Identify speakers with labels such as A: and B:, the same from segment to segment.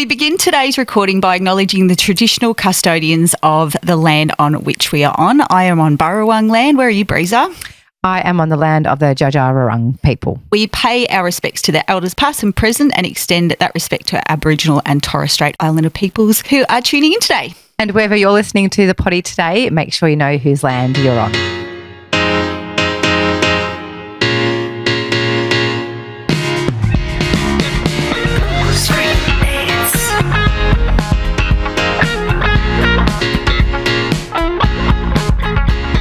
A: We begin today's recording by acknowledging the traditional custodians of the land on which we are on. I am on Burrawang land. Where are you, Breeza?
B: I am on the land of the Djadjarurrung people.
A: We pay our respects to the elders past and present and extend that respect to our Aboriginal and Torres Strait Islander peoples who are tuning in today.
B: And wherever you're listening to the potty today, make sure you know whose land you're on.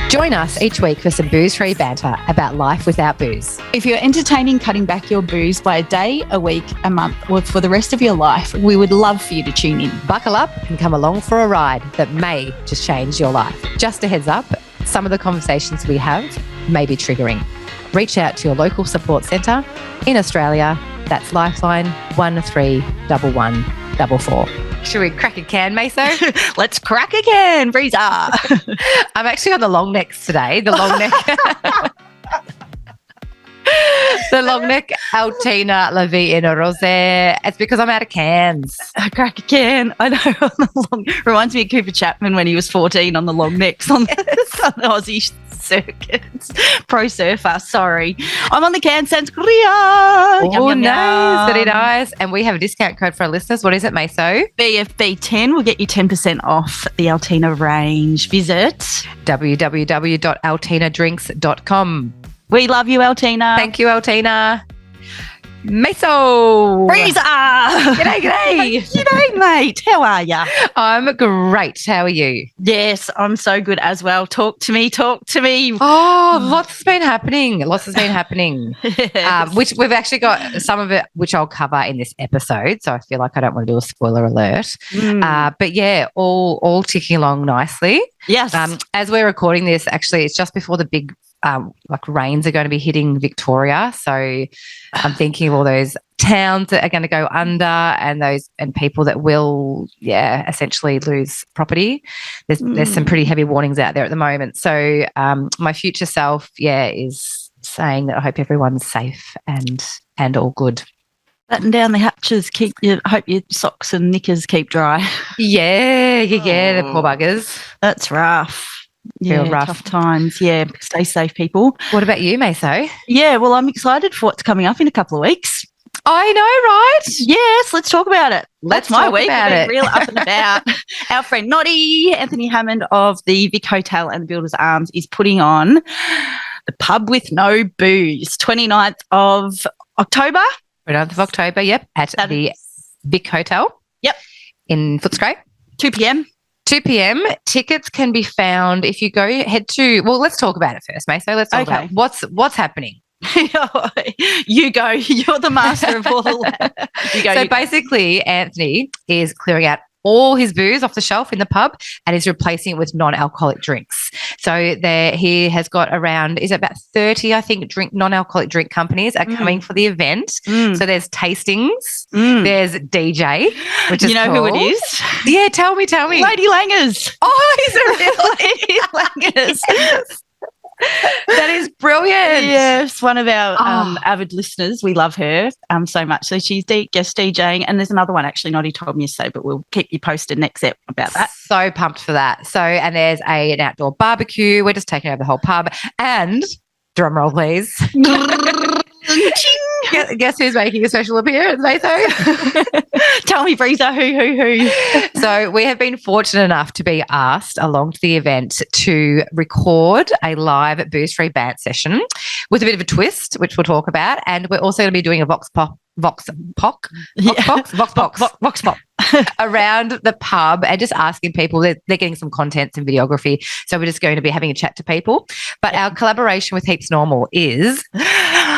B: Join us each week for some booze-free banter about life without booze.
A: If you're entertaining cutting back your booze by a day, a week, a month, or for the rest of your life, we would love for you to tune in.
B: Buckle up and come along for a ride that may just change your life. Just a heads up, some of the conversations we have may be triggering. Reach out to your local support centre in Australia. That's Lifeline 131144. Should we crack a can, Meso?
A: Let's crack a can, Breeza.
B: I'm actually on the long necks today. The long neck. The long neck Altina La Vie in a Rosé. It's because I'm out of cans.
A: Crack a can. I know. On the long, reminds me of Cooper Chapman when he was 14 on the long necks on the Aussie circuits. Pro surfer, sorry. I'm on the can Sangria.
B: Oh, nice. Very nice. And we have a discount code for our listeners. What is it, Meso?
A: BFB10 will get you 10% off the Altina range. Visit
B: www.altinadrinks.com.
A: We love you, Altina.
B: Thank you, Altina. Meso.
A: Breeza.
B: G'day.
A: G'day, mate. How are you?
B: I'm great. How are you?
A: Yes, I'm so good as well. Talk to me.
B: Oh, lots has been happening.
A: Yes.
B: Which we've actually got some of it, which I'll cover in this episode. So I feel like I don't want to do a spoiler alert. But yeah, all ticking along nicely.
A: Yes.
B: As we're recording this, actually, it's just before the big rains are going to be hitting Victoria. So I'm thinking of all those towns that are going to go under and people that will, essentially lose property. There's some pretty heavy warnings out there at the moment. So my future self, is saying that I hope everyone's safe and all good.
A: Batten down the hatches. Hope your socks and knickers keep dry.
B: Yeah, the poor buggers.
A: That's rough. Yeah,
B: Feel rough.
A: tough times. Yeah, stay safe, people.
B: What about you, Meso?
A: Yeah, well, I'm excited for what's coming up in a couple of weeks.
B: I know, right?
A: Yes, let's talk about it.
B: Let's
A: That's my
B: talk
A: week.
B: about
A: I've
B: it.
A: been real up and about. Our friend Noddy, Anthony Hammond of the Vic Hotel and the Builders Arms, is putting on the Pub with No Booze, 29th of October.
B: 29th of October, yep, at the Vic Hotel.
A: Yep.
B: In Footscray.
A: 2 p.m.
B: 2 p.m. Tickets can be found if you head to, well, let's talk about it first, Meso. Let's talk about what's happening.
A: You go. You're the master of all.
B: Basically, Anthony is clearing out all his booze off the shelf in the pub and is replacing it with non-alcoholic drinks. So he has got around, is it about 30, I think, non-alcoholic drink companies are coming for the event. So there's tastings, there's DJ, which is
A: you know
B: cool.
A: who it is?
B: Yeah, tell me.
A: Lady Langers.
B: Oh, he's a real
A: Lady Langers.
B: Yes. That is brilliant.
A: Yes, one of our avid listeners. We love her so much. So she's guest DJing, and there's another one actually. Noddy told me yesterday, but we'll keep you posted next ep about that.
B: So pumped for that. So, and there's an outdoor barbecue. We're just taking over the whole pub. And drum roll, please. Guess who's making a special appearance, Meso?
A: Tell me, Breeza, who?
B: So we have been fortunate enough to be asked along to the event to record a live Booze Free Bants session with a bit of a twist, which we'll talk about. And we're also going to be doing a Vox Pop around the pub and just asking people. They're getting some content and videography. So we're just going to be having a chat to people. But our collaboration with Heaps Normal is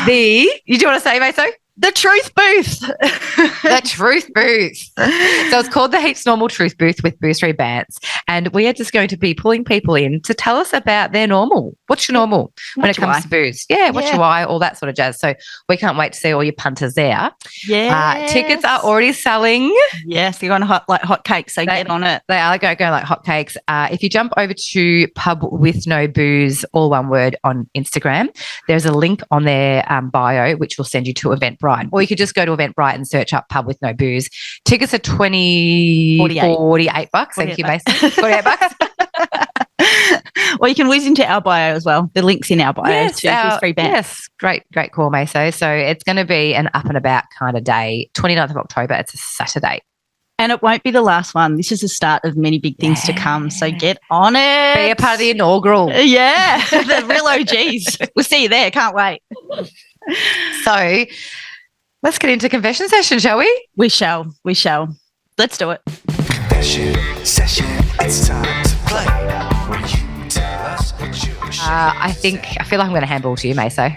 B: you do want to say, Meso?
A: The Truth Booth.
B: The Truth Booth. So it's called the Heaps Normal Truth Booth with Booze Free Bants. And we are just going to be pulling people in to tell us about their normal. What's your normal when it comes to booze? Yeah, what's your why, all that sort of jazz. So we can't wait to see all your punters there.
A: Yeah.
B: Tickets are already selling.
A: Yes, they're on hot cakes, so get on it.
B: They are going like hotcakes. If you jump over to Pub with No Booze, all one word, on Instagram, there's a link on their bio which will send you to Eventbrite. Eventbrite, or you could just go to Eventbrite and search up Pub with No Booze. Tickets are 48 bucks. Thank you, Mason. 48 bucks.
A: Or you can whiz into our bio as well. The link's in our bio too. Booze Free Bants.
B: Yes, great call, Maso. So it's going to be an up and about kind of day, 29th of October. It's a Saturday.
A: And it won't be the last one. This is the start of many big things to come. So get on it.
B: Be a part of the inaugural.
A: Yeah, the real OGs. We'll see you there. Can't wait.
B: So let's get into confession session, shall we?
A: We shall. Let's do it.
C: Confession session. It's time to play. Where you tell us what you
B: I feel like I'm going to handball to you, Maso.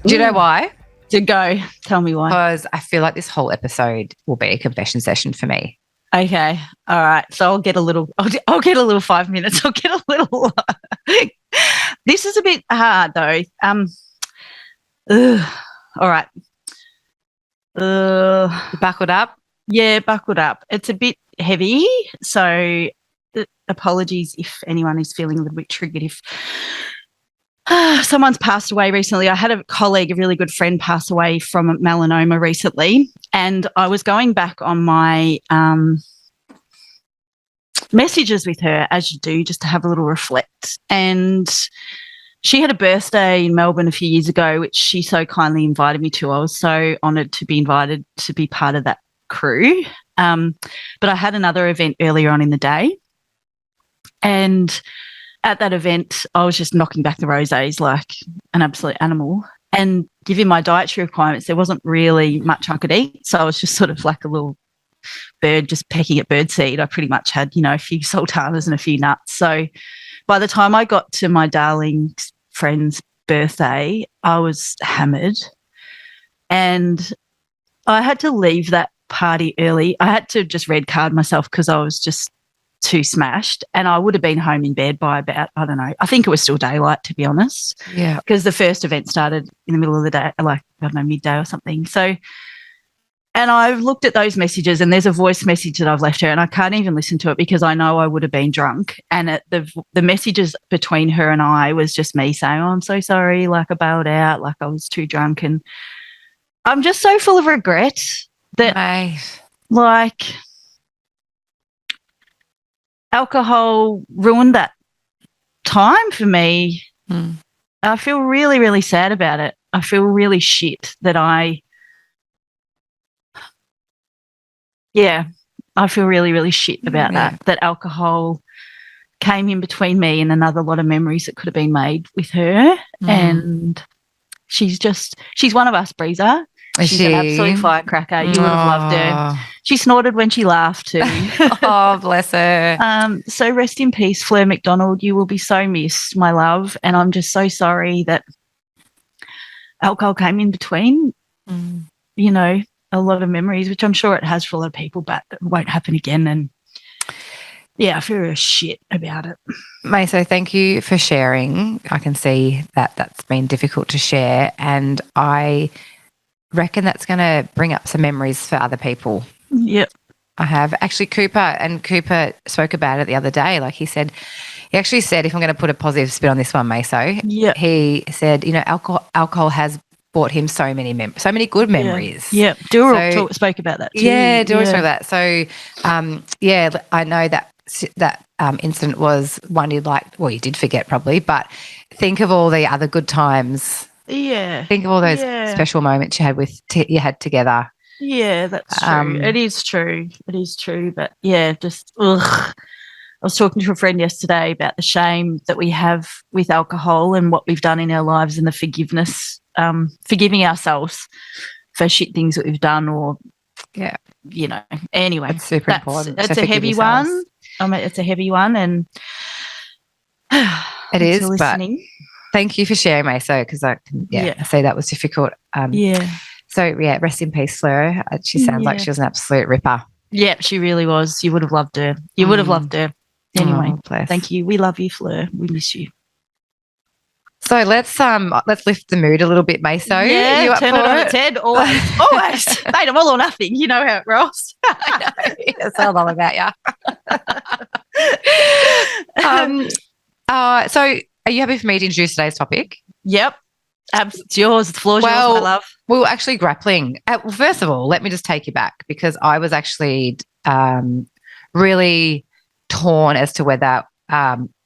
B: Do you know why?
A: To go. Tell me why.
B: Because I feel like this whole episode will be a confession session for me.
A: Okay. All right. So I'll get a little 5 minutes. I'll get a little. This is a bit hard though. All right.
B: Buckled up?
A: Yeah, buckled up. It's a bit heavy. So apologies if anyone is feeling a little bit triggered if someone's passed away recently. I had a colleague, a really good friend, pass away from melanoma recently, and I was going back on my messages with her, as you do, just to have a little reflect. And she had a birthday in Melbourne a few years ago, which she so kindly invited me to. I was so honoured to be invited to be part of that crew. But I had another event earlier on in the day, and at that event, I was just knocking back the rosés like an absolute animal. And given my dietary requirements, there wasn't really much I could eat. So I was just sort of like a little bird just pecking at birdseed. I pretty much had, a few sultanas and a few nuts. So by the time I got to my darling friend's birthday, I was hammered. And I had to leave that party early. I had to just red card myself because I was just too smashed, and I would have been home in bed by about, I don't know, I think it was still daylight, to be honest.
B: Yeah.
A: Because the first event started in the middle of the day, like, I don't know, midday or something. So, and I've looked at those messages, and there's a voice message that I've left her, and I can't even listen to it because I know I would have been drunk. And the messages between her and I was just me saying, oh, I'm so sorry, like I bailed out, like I was too drunk. And I'm just so full of regret that, like, alcohol ruined that time for me. I feel really, really sad about it. I feel really shit that I feel really, really shit about that alcohol came in between me and another lot of memories that could have been made with her. And she's one of us, Breeza. She's an absolute firecracker. You would have loved her. She snorted when she laughed too.
B: Oh, bless her.
A: So rest in peace, Fleur McDonald. You will be so missed, my love. And I'm just so sorry that alcohol came in between, a lot of memories, which I'm sure it has for a lot of people, but it won't happen again. And yeah, I feel real shit about it.
B: Maso, thank you for sharing. I can see that that's been difficult to share, and I reckon that's going to bring up some memories for other people.
A: Yep.
B: I have. Actually, Cooper spoke about it the other day. Like he actually said, if I'm going to put a positive spin on this one, Maso, he said, alcohol has brought him so many good memories.
A: Yeah. Dura spoke about that too.
B: Yeah, Dura spoke about that. So, I know that incident was one you did forget probably, but think of all the other good times.
A: Yeah.
B: Think of all those special moments you had you had together.
A: Yeah, that's true. It is true. But yeah, just I was talking to a friend yesterday about the shame that we have with alcohol and what we've done in our lives and the forgiving ourselves for shit things that we've done anyway.
B: It's super important.
A: It's a heavy one. It's a heavy one, and
B: it is, but thank you for sharing, Maso, because I see that was difficult. So, rest in peace, Fleur. She sounds like she was an absolute ripper.
A: Yeah, she really was. You would have loved her. Anyway, thank you. We love you, Fleur. We miss you.
B: So let's lift the mood a little bit, Maso.
A: Yeah,
B: you
A: turn it on its head. Always. Mate, I'm all or nothing. You know how it rolls.
B: I know. That's all about you. So are you happy for me to introduce today's topic?
A: Yep. It's yours. The floor's yours, my love.
B: We were actually grappling. Well, first of all, let me just take you back because I was actually really torn as to whether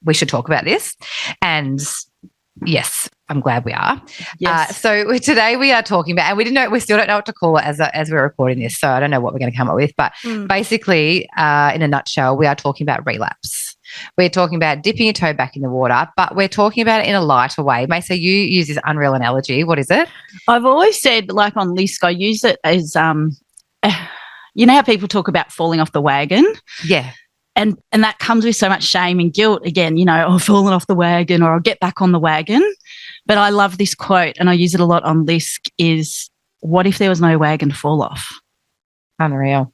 B: we should talk about this. And yes, I'm glad we are.
A: Yes.
B: So today we are talking about, and we still don't know what to call it as we're recording this. So I don't know what we're going to come up with. But basically, in a nutshell, we are talking about relapse. We're talking about dipping your toe back in the water, but we're talking about it in a lighter way. Mesa, you use this unreal analogy. What is it?
A: I've always said, like on LISC, I use it as, you know how people talk about falling off the wagon?
B: Yeah.
A: And that comes with so much shame and guilt. Again, I've fallen off the wagon or I'll get back on the wagon. But I love this quote, and I use it a lot on LISC, is what if there was no wagon to fall off?
B: Unreal.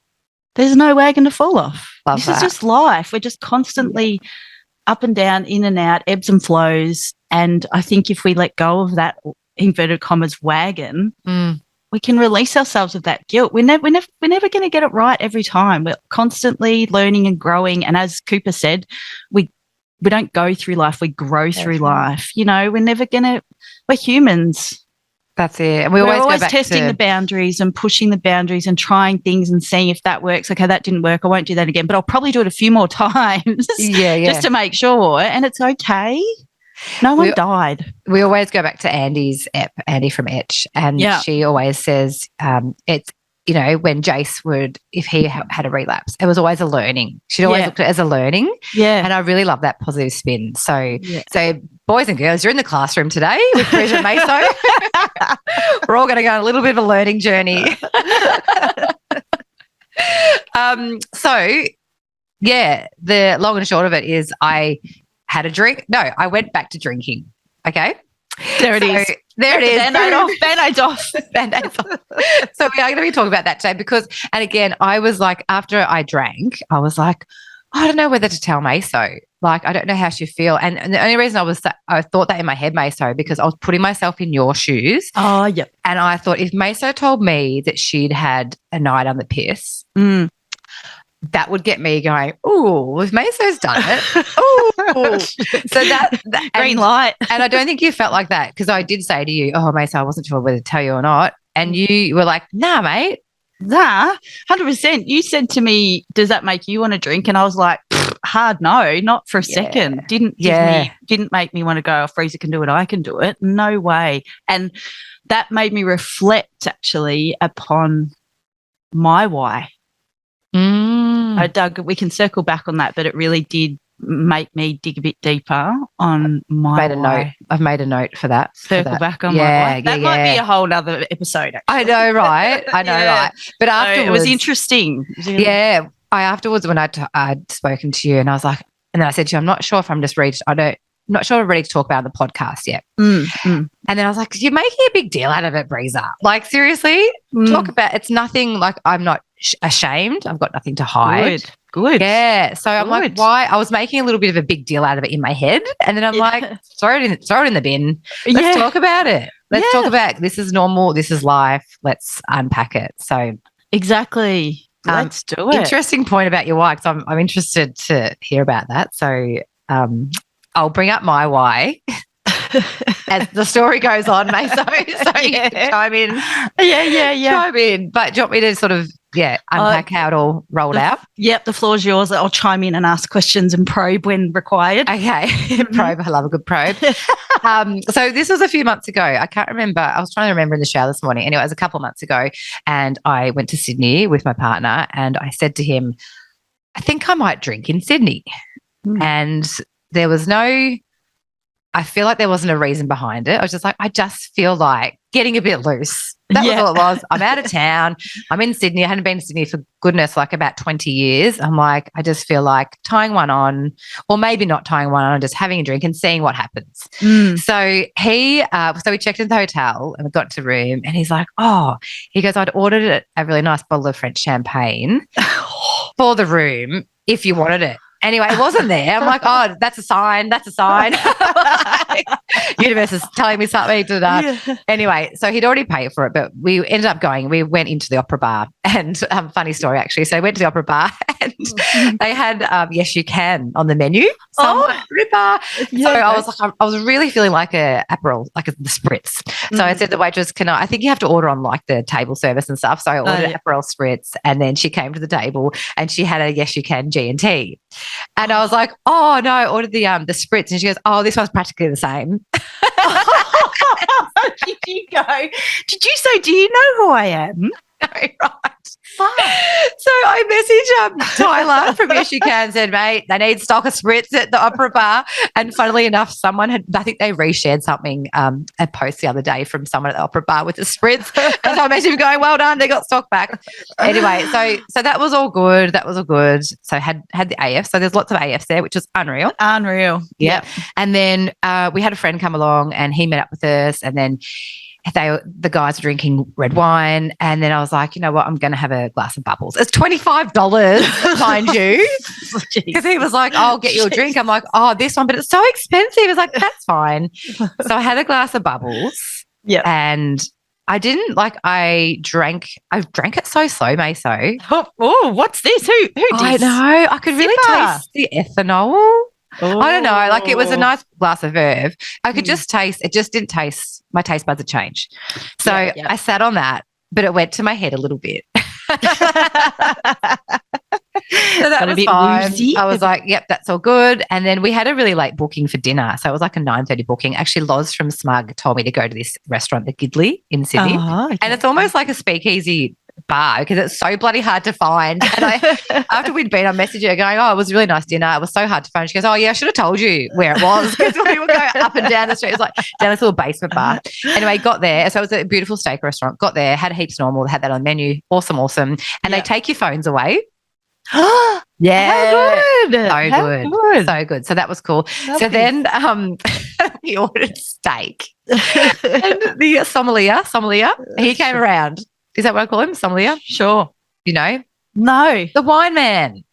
A: There's no wagon to fall off.
B: Love
A: this
B: that.
A: is just life. We're just constantly up and down, in and out, ebbs and flows. And I think if we let go of that inverted commas wagon, we can release ourselves of that guilt. We're never going to get it right every time. We're constantly learning and growing. And as Cooper said, we don't go through life, we grow through life. We're humans.
B: That's it. And
A: we're
B: always
A: always
B: go back
A: testing the boundaries and pushing the boundaries and trying things and seeing if that works. Okay, that didn't work. I won't do that again, but I'll probably do it a few more times just to make sure. And it's okay. No one died.
B: We always go back to Andy from Etch, and she always says it's, when Jace if he had a relapse, it was always a learning. She'd always looked at it as a learning.
A: Yeah.
B: And I really love that positive spin. So boys and girls, you're in the classroom today with Breeza Meso. We're all going to go on a little bit of a learning journey. The long and short of it is I had a drink. No, I went back to drinking. Okay.
A: There it is.
B: There it is.
A: Band-Aids off.
B: Band-Aids off. So we are going to be talking about that today because, and again, I was like, after I drank, I was like, I don't know whether to tell Meso. Like, I don't know how she feel. And the only reason I thought that in my head, Meso, because I was putting myself in your shoes.
A: Oh, yep.
B: And I thought if Meso told me that she'd had a night on the piss, that would get me going, ooh, if Meso's done it, ooh. So that
A: green light.
B: And I don't think you felt like that because I did say to you, oh, Meso, I wasn't sure whether to tell you or not. And you were like, nah, mate.
A: Nah, 100%. You said to me, does that make you want to drink? And I was like, hard no, not for a second. Didn't make me want to go, oh, Breeza can do it, I can do it. No way. And that made me reflect actually upon my why. Doug, we can circle back on that, but it really did make me dig a bit deeper on my why.
B: I've made a note for that.
A: Circle back on my why. That might be a whole other episode, actually.
B: I know, right? Right. But afterwards,
A: it was interesting.
B: Yeah. Afterwards, when I'd spoken to you and I was like, and then I said to you, I'm not sure if I'm just ready. I'm not sure I'm ready to talk about the podcast yet. And then I was like, you're making a big deal out of it, Breeza. Like, seriously, talk about it's nothing. Like, I'm not ashamed. I've got nothing to hide.
A: Good.
B: Yeah. So I'm like, why? I was making a little bit of a big deal out of it in my head. And then I'm like, throw it in the bin. Let's talk about it. Let's talk about this is normal. This is life. Let's unpack it. So
A: exactly. Let's do it.
B: Interesting point about your why, because I'm interested to hear about that. So I'll bring up my why as the story goes on, Meso. So you can chime in. Chime in. But do you want me to sort of unpack how it all rolled out?
A: Yep, the floor's yours. I'll chime in and ask questions and probe when required.
B: Okay. Probe. I love a good probe. So this was a few months ago. I can't remember. I was trying to remember in the shower this morning. Anyway, it was a couple of months ago, and I went to Sydney with my partner, and I said to him, I think I might drink in Sydney. And there was I feel like there wasn't a reason behind it. I was just like, I just feel like getting a bit loose. That was all it was. I'm out of town. I'm in Sydney. I hadn't been to Sydney for goodness, like about 20 years. I'm like, I just feel like tying one on, or maybe not tying one on, just having a drink and seeing what happens. So we checked in the hotel and we got to the room, and he's like, he goes, I'd ordered a really nice bottle of French champagne for the room if you wanted it. Anyway, it wasn't there. I'm like, oh, that's a sign. That's a sign. Universe is telling me something. Anyway, so he'd already paid for it, but we ended up going. We went into the opera bar, and funny story actually. So I went to the opera bar, and they had Yes You Can on the menu. So I'm like, ripper.
A: Yeah,
B: So I was like, I was really feeling like a Aperol, like the spritz. So I said to the waitress, I think you have to order on like the table service and stuff. So I ordered Aperol spritz, and then she came to the table and she had a Yes You Can G&T. And I was like, oh no, I ordered the spritz. And she goes, oh, this one's practically the same.
A: Did you go? Did you say, do you know who I am?
B: No, right. Fuck. So I messaged Tyler from Yes You Can, said, mate, they need stock of spritz at the Opera Bar. And funnily enough, someone had, I think they reshared something, a post the other day from someone at the Opera Bar with the spritz. And so I messaged him going, well done, they got stock back. Anyway, so that was all good. That was all good. So had the AF. So there's lots of AFs there, which is unreal.
A: Unreal.
B: Yeah. And then we had a friend come along and he met up with us, and then the guys were drinking red wine, and then I was like, you know what, I'm going to have a glass of bubbles. It's $25, mind you, because he was like, I'll get you a drink. I'm like, oh, this one, but it's so expensive. It's like, that's fine. So I had a glass of bubbles, and I didn't I drank it so slow, Meso.
A: Oh, what's this? Who did?
B: I know. I could really taste the ethanol. Oh. I don't know. Like, it was a nice glass of Verve. I could just taste, it just didn't taste, my taste buds had changed. So I sat on that, but it went to my head a little bit. So that was fine. Woozy. I was like, yep, that's all good. And then we had a really late booking for dinner. So it was like a 9:30 booking. Actually, Loz from Smug told me to go to this restaurant, the Gidley in Sydney. Okay. And it's almost like a speakeasy bar because it's so bloody hard to find. And after we'd been, I messaged her going, oh, it was a really nice dinner. It was so hard to find. She goes, oh, yeah, I should have told you where it was, because we would go up and down the street. It was like down this little basement bar. Anyway, got there. So it was a beautiful steak restaurant. Got there, had heaps normal. They had that on the menu. Awesome. And they take your phones away. Yeah.
A: How good.
B: So good. So that was cool. Lovely. So then we ordered steak. And the sommelier, he came around. Is that what I call him? Sommelier?
A: Sure.
B: You know?
A: No.
B: The wine man.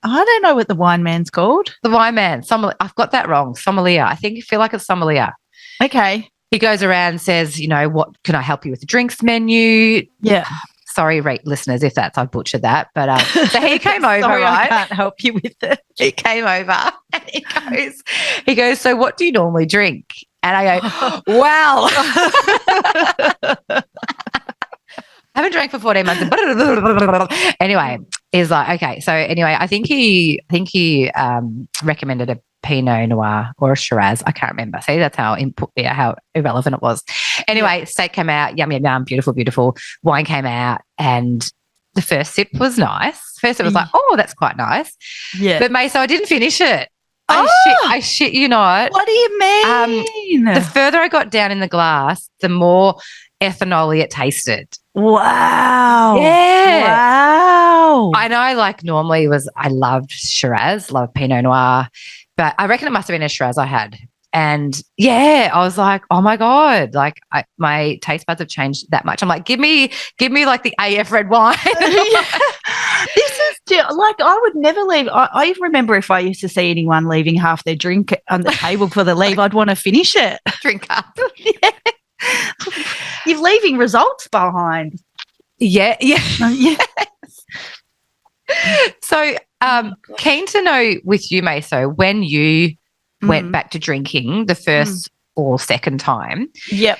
A: I don't know what the wine man's called.
B: The wine man. I've got that wrong. Sommelier. I feel like it's sommelier.
A: Okay.
B: He goes around and says, you know, what can I help you with the drinks menu?
A: Yeah.
B: Sorry, listeners, if I've butchered that. But so he came over,
A: Sorry,
B: right?
A: I can't help you with it.
B: He came over and he goes, so what do you normally drink? And I go, well, I haven't drank for 14 months. Anyway, he's like, okay. So anyway, I think he recommended a Pinot Noir or a Shiraz. I can't remember. See, that's how irrelevant it was. Anyway, steak came out, yum, yum, yum, beautiful, beautiful. Wine came out, and the first sip was nice. First it was like, oh, that's quite nice. Yeah. But May, so I didn't finish it. I shit you not.
A: What do you mean?
B: The further I got down in the glass, the more ethanol-y it tasted.
A: Wow.
B: Yeah.
A: Wow.
B: I know, normally I loved Shiraz, loved Pinot Noir, but I reckon it must have been a Shiraz I had. And I was like, oh my God, my taste buds have changed that much. I'm like, give me like the AF red wine.
A: This is I would never leave. I remember if I used to see anyone leaving half their drink on the table for the leave, I'd want to finish it.
B: Drink up.
A: Yeah. You're leaving results behind.
B: Yeah.
A: Yes.
B: So keen to know with you, Meso, when you went back to drinking the first or second time.
A: Yep.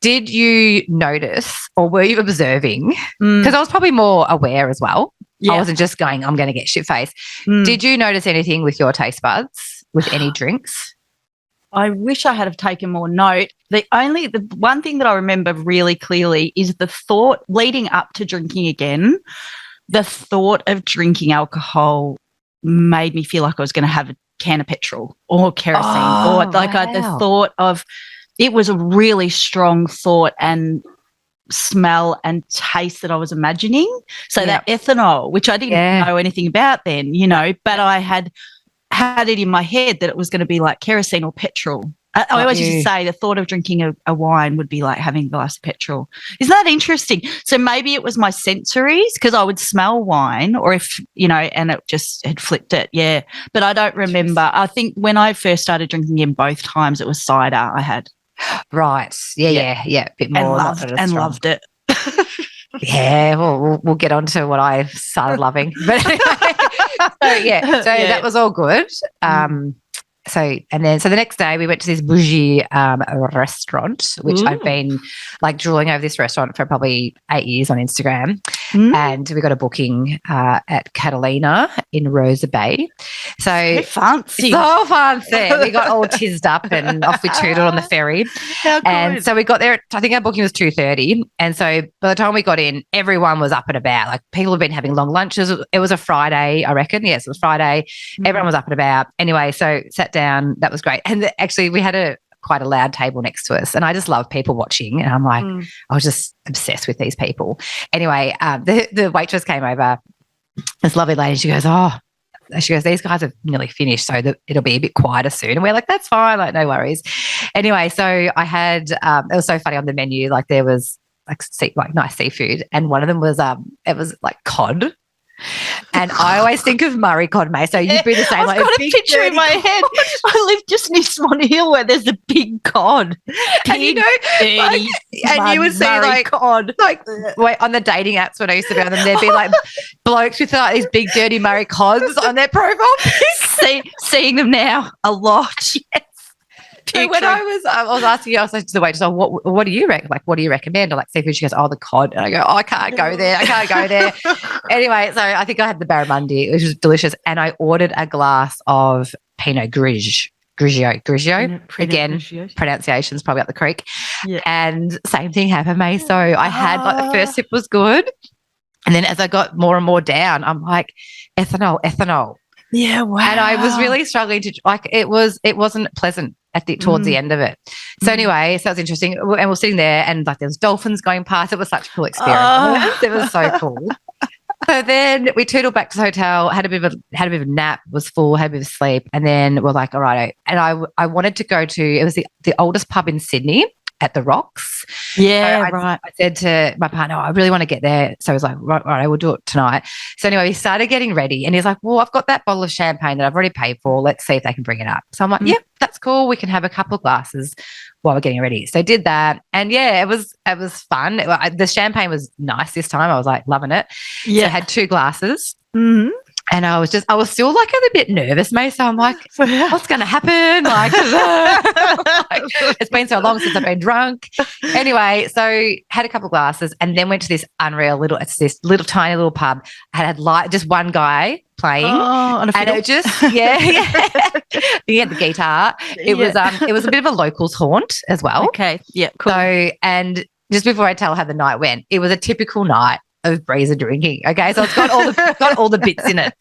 B: Did you notice, or were you observing? Because I was probably more aware as well. Yeah. I wasn't just going, I'm going to get shit-faced. Did you notice anything with your taste buds with any drinks?
A: I wish I had have taken more note. The one thing that I remember really clearly is the thought leading up to drinking again. The thought of drinking alcohol made me feel like I was going to have a can of petrol or kerosene, or the thought of it was a really strong thought and smell and taste that I was imagining. So that ethanol, which I didn't know anything about then, but I had it in my head that it was going to be like kerosene or petrol. I always used to say the thought of drinking a wine would be like having a glass of petrol. Isn't that interesting? So maybe it was my sensories, because I would smell wine, or if, and it just had flipped it. Yeah. But I don't remember. I think when I first started drinking in both times, it was cider I had.
B: Right. Yeah. A bit more.
A: And loved it.
B: Yeah, we'll get on to what I started loving. But anyway, that was all good. So the next day we went to this bougie restaurant, which I've been like drooling over this restaurant for probably 8 years on Instagram. And we got a booking at Catalina in Rosa Bay. So
A: fancy.
B: So fancy. We got all tizzed up and off we tootled on the ferry.
A: How good.
B: And so we got there, I think our booking was 2:30. And so by the time we got in, everyone was up and about. Like people have been having long lunches. It was a Friday, I reckon. Yes, it was Friday. Everyone was up and about. Anyway, so sat down. That was great. And actually we had quite a loud table next to us, and I just love people watching, and I'm like, I was just obsessed with these people. Anyway, the waitress came over, this lovely lady. She goes, these guys have nearly finished, so it'll be a bit quieter soon. And we're like, that's fine, like no worries. Anyway, so I had it was so funny on the menu, like there was like nice seafood, and one of them was it was like cod. And I always think of Murray cod, mate. So you'd be the same.
A: I've got a picture in my head. I live just near Swan Hill where there's a big cod.
B: And you would see like cod. Like wait, on the dating apps when I used to be on them, there'd be like blokes with like these big dirty Murray cods on their profile.
A: Seeing them now a lot. Yes.
B: So when I was asking, I was like to the waitress, what do you recommend? Like, what do you recommend? I like seafood. She goes, the cod. And I go, I can't go there. I can't go there. Anyway, so I think I had the barramundi, which was delicious. And I ordered a glass of Pinot Grigio. Again, pronunciation's probably up the creek. Yeah. And same thing happened, mate. So I had like the first sip was good. And then as I got more and more down, I'm like, ethanol.
A: Yeah, wow.
B: And I was really struggling to like it wasn't pleasant towards the end of it. So anyway, so it was interesting. And we're sitting there and like there was dolphins going past. It was such a cool experience. It was so cool. So then we tootled back to the hotel, had a bit of a nap, was full, had a bit of sleep, and then we're like, all right. And I wanted to go to, it was the oldest pub in Sydney at the Rocks.
A: Yeah,
B: so I said to my partner, I really want to get there. So I was like, right, we'll do it tonight. So anyway, we started getting ready, and he's like, well, I've got that bottle of champagne that I've already paid for. Let's see if they can bring it up. So I'm like, yep, that's cool. We can have a couple of glasses while we're getting ready. So I did that, and yeah, it was fun. The champagne was nice this time. I was like loving it. Yeah, so I had 2 glasses. Mm-hmm. And I was still like a bit nervous, mate. So I'm like, what's going to happen? Like, it's been so long since I've been drunk. Anyway, so had a couple of glasses and then went to this tiny little pub. I had just one guy playing. Oh, and it just, yeah. He had the guitar. It was a bit of a locals haunt as well.
A: Okay. Yeah. Cool.
B: So, and just before I tell how the night went, it was a typical night of Breeza drinking. Okay, so it's got all the bits in it.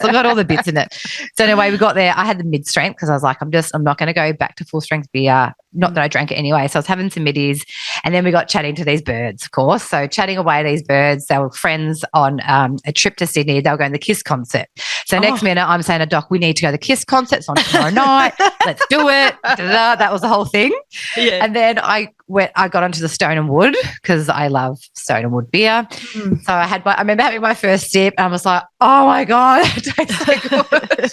B: So anyway, we got there. I had the mid strength because I was like, I'm not going to go back to full strength beer. Not that I drank it anyway. So I was having some middies, and then we got chatting to these birds, of course. So chatting away to these birds. They were friends on a trip to Sydney. They were going to the Kiss concert. So next minute, I'm saying to Doc, we need to go to the Kiss concert. It's on tomorrow night. Let's do it. Da-da-da. That was the whole thing. Yeah. And then I got onto the Stone and Wood because I love Stone and Wood beer. So I remember having my first sip, and I was like, oh my God, it tastes so good.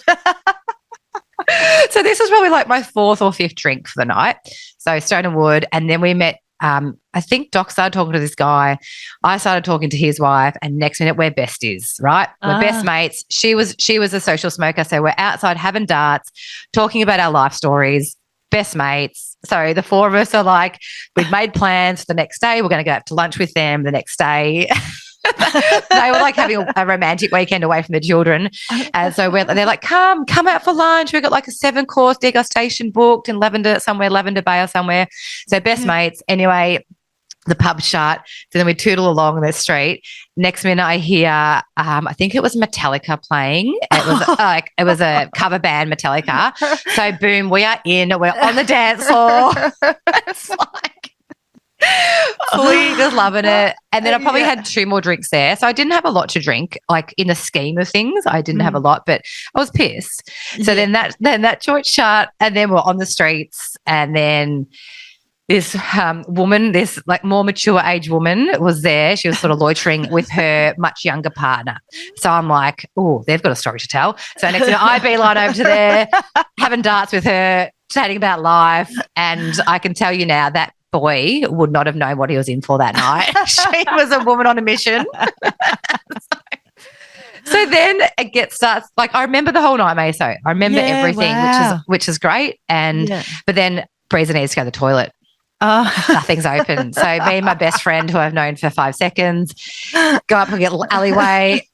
B: So this was probably like my 4th or 5th drink for the night. So Stone and Wood, and then we met. I think Doc started talking to this guy. I started talking to his wife, and next minute we're besties, right? We're best mates. She was a social smoker, so we're outside having darts, talking about our life stories. Best mates. So the 4 of us are like, we've made plans for the next day. We're going to go out to lunch with them the next day. They were like having a romantic weekend away from the children. And so they're like, come out for lunch. We've got like a 7-course degustation booked in Lavender Bay or somewhere. So best mates. Anyway, the pub shut. So then we tootle along the street. Next minute I hear, I think it was Metallica playing. It was a cover band, Metallica. So boom, we're on the dance floor. It's like, fully just loving it. And then I probably had 2 more drinks there. So I didn't have a lot to drink, like in the scheme of things. I didn't have a lot, but I was pissed. So then that joint shut, and then we're on the streets, and then this woman, this like more mature age woman was there. She was sort of loitering with her much younger partner. So I'm like, oh, they've got a story to tell. So next thing I beeline over to there, having darts with her, chatting about life. And I can tell you now that boy would not have known what he was in for that night. She was a woman on a mission. So then it starts like I remember the whole night, Meso. I remember everything, which is great. And but then Breeza needs to go to the toilet. Nothing's open. So me and my best friend, who I've known for 5 seconds, go up and get a little alleyway.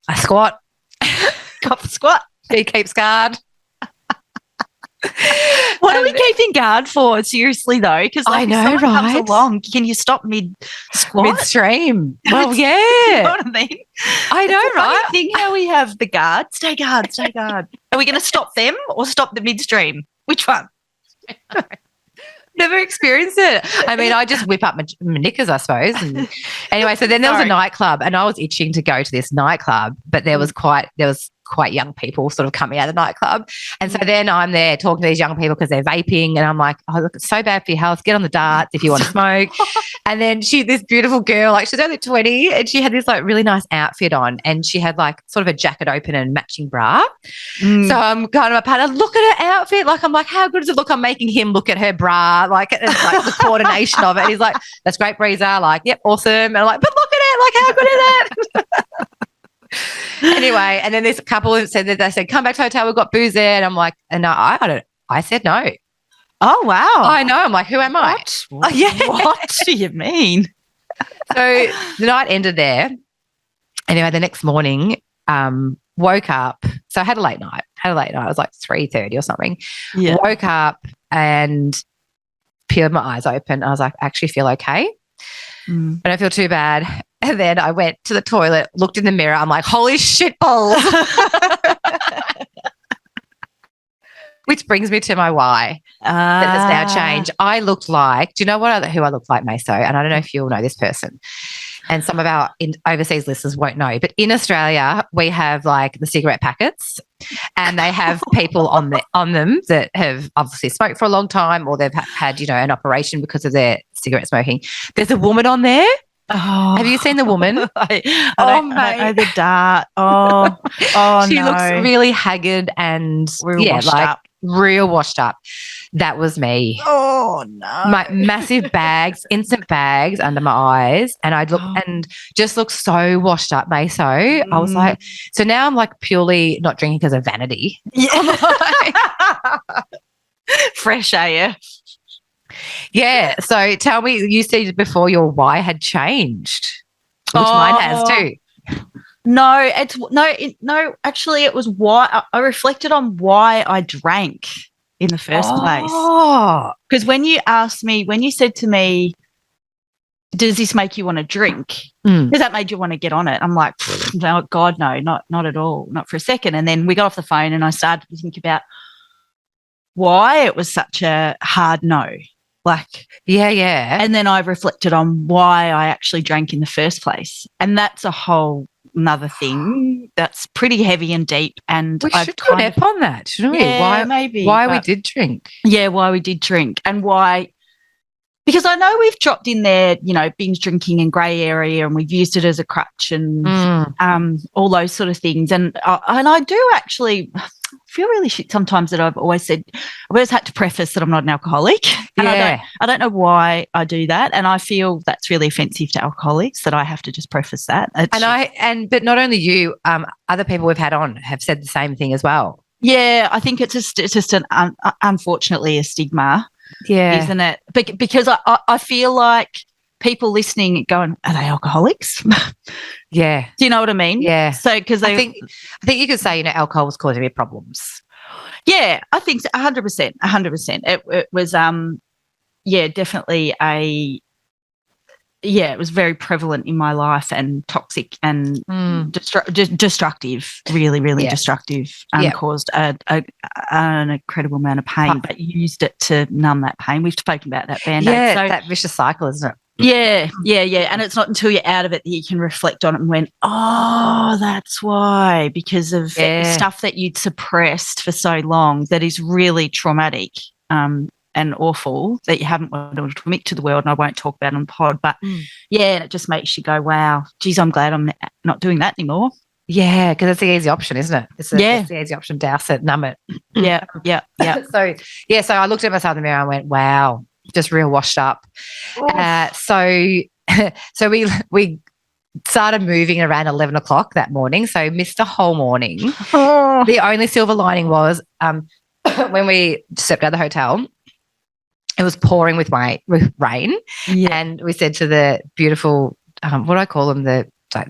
B: I squat.
A: Got the squat.
B: He keeps guard.
A: What are we keeping guard for? Seriously, though, because
B: I know,
A: if someone
B: right?
A: comes along, can you stop mid-squat?
B: Midstream. Well, yeah.
A: You know what I mean?
B: I know,
A: it's a funny
B: right?
A: thing how we have the guard. Stay guard, stay guard. Are we going to stop them or stop the midstream? Which one?
B: Never experienced it. I mean, I just whip up my knickers, I suppose. And anyway, so then there was a nightclub, and I was itching to go to this nightclub, but there was quite young people sort of coming out of the nightclub. And so then I'm there talking to these young people because they're vaping, and I'm like, oh, look, it's so bad for your health. Get on the darts if you want to smoke. And then this beautiful girl, like she's only 20, and she had this like really nice outfit on, and she had like sort of a jacket open and matching bra. So I'm kind of a partner, look at her outfit. Like, I'm like, how good does it look? I'm making him look at her bra, like, and like the coordination of it. And he's like, that's great, Breeza. Like, yep, awesome. And I'm like, but look at it. Like, how good is it? Anyway, and then this couple said that they said, come back to the hotel, we've got booze there. And I'm like, and I said no.
A: Oh, wow.
B: I know. I'm like, who am I?
A: Oh, yeah. What do you mean?
B: So the night ended there. Anyway, the next morning, woke up. So I had a late night. It was like 3:30 or something.
A: Yeah.
B: Woke up and peeled my eyes open. I was like, I actually feel okay. I don't feel too bad. And then I went to the toilet, looked in the mirror. I'm like, holy shit balls. Which brings me to my why that has now changed. I looked like, do you know who I look like, Meso? And I don't know if you'll know this person. And some of our overseas listeners won't know. But in Australia, we have like the cigarette packets, and they have people on them that have obviously smoked for a long time, or they've had, an operation because of their cigarette smoking. There's a woman on there.
A: Oh,
B: have you seen the woman?
A: I don't know the dart. Oh,
B: she
A: no.
B: looks really haggard and real washed up. That was me.
A: Oh no!
B: My massive bags, instant bags under my eyes, and I'd look and just look so washed up, Meso. I was like, so now I'm like purely not drinking because of vanity.
A: Yeah. Fresh AF.
B: Yeah. So tell me, you said before your why had changed, which mine has too.
A: No, actually it was why I reflected on why I drank in the first place.
B: Oh.
A: Because when you said to me, does this make you want to drink? Because that made you want to get on it. I'm like, no, God, no, not at all. Not for a second. And then we got off the phone and I started to think about why it was such a hard no. Like,
B: yeah.
A: And then I reflected on why I actually drank in the first place. And that's a whole another thing that's pretty heavy and deep. And
B: we should connect on that, shouldn't we?
A: Yeah, maybe.
B: Why we did drink.
A: Yeah, why we did drink and why. Because I know we've dropped in there, binge drinking and grey area, and we've used it as a crutch and all those sort of things. And I do actually feel really shit sometimes that I've always had to preface that I'm not an alcoholic. And I don't know why I do that. And I feel that's really offensive to alcoholics that I have to just preface that.
B: But not only you, other people we've had on have said the same thing as well.
A: Yeah, I think it's just unfortunately a stigma.
B: Yeah.
A: Isn't it? Because I feel like people listening going, are they alcoholics?
B: Yeah.
A: Do you know what I mean?
B: Yeah.
A: So because
B: I think you could say, alcohol was causing me problems.
A: Yeah, I think 100%. 100%. It was definitely it was very prevalent in my life and toxic and destructive, really, really destructive, caused an incredible amount of pain, but used it to numb that pain. We've spoken about that Band-Aid.
B: Yeah, so, that vicious cycle, isn't it?
A: Yeah. And it's not until you're out of it that you can reflect on it and went, oh, that's why, because of stuff that you'd suppressed for so long that is really traumatic. And awful that you haven't wanted to admit to the world, and I won't talk about it on the pod, but and it just makes you go, wow, geez, I'm glad I'm not doing that anymore.
B: Yeah, because it's the easy option, isn't it? It's the easy option, douse it, numb it.
A: Yeah.
B: So I looked at myself in the mirror and went, wow, just real washed up. So we started moving around 11 o'clock that morning. So missed the whole morning. The only silver lining was when we stepped out of the hotel, it was pouring with rain.
A: Yeah.
B: And we said to the beautiful, what do I call them? The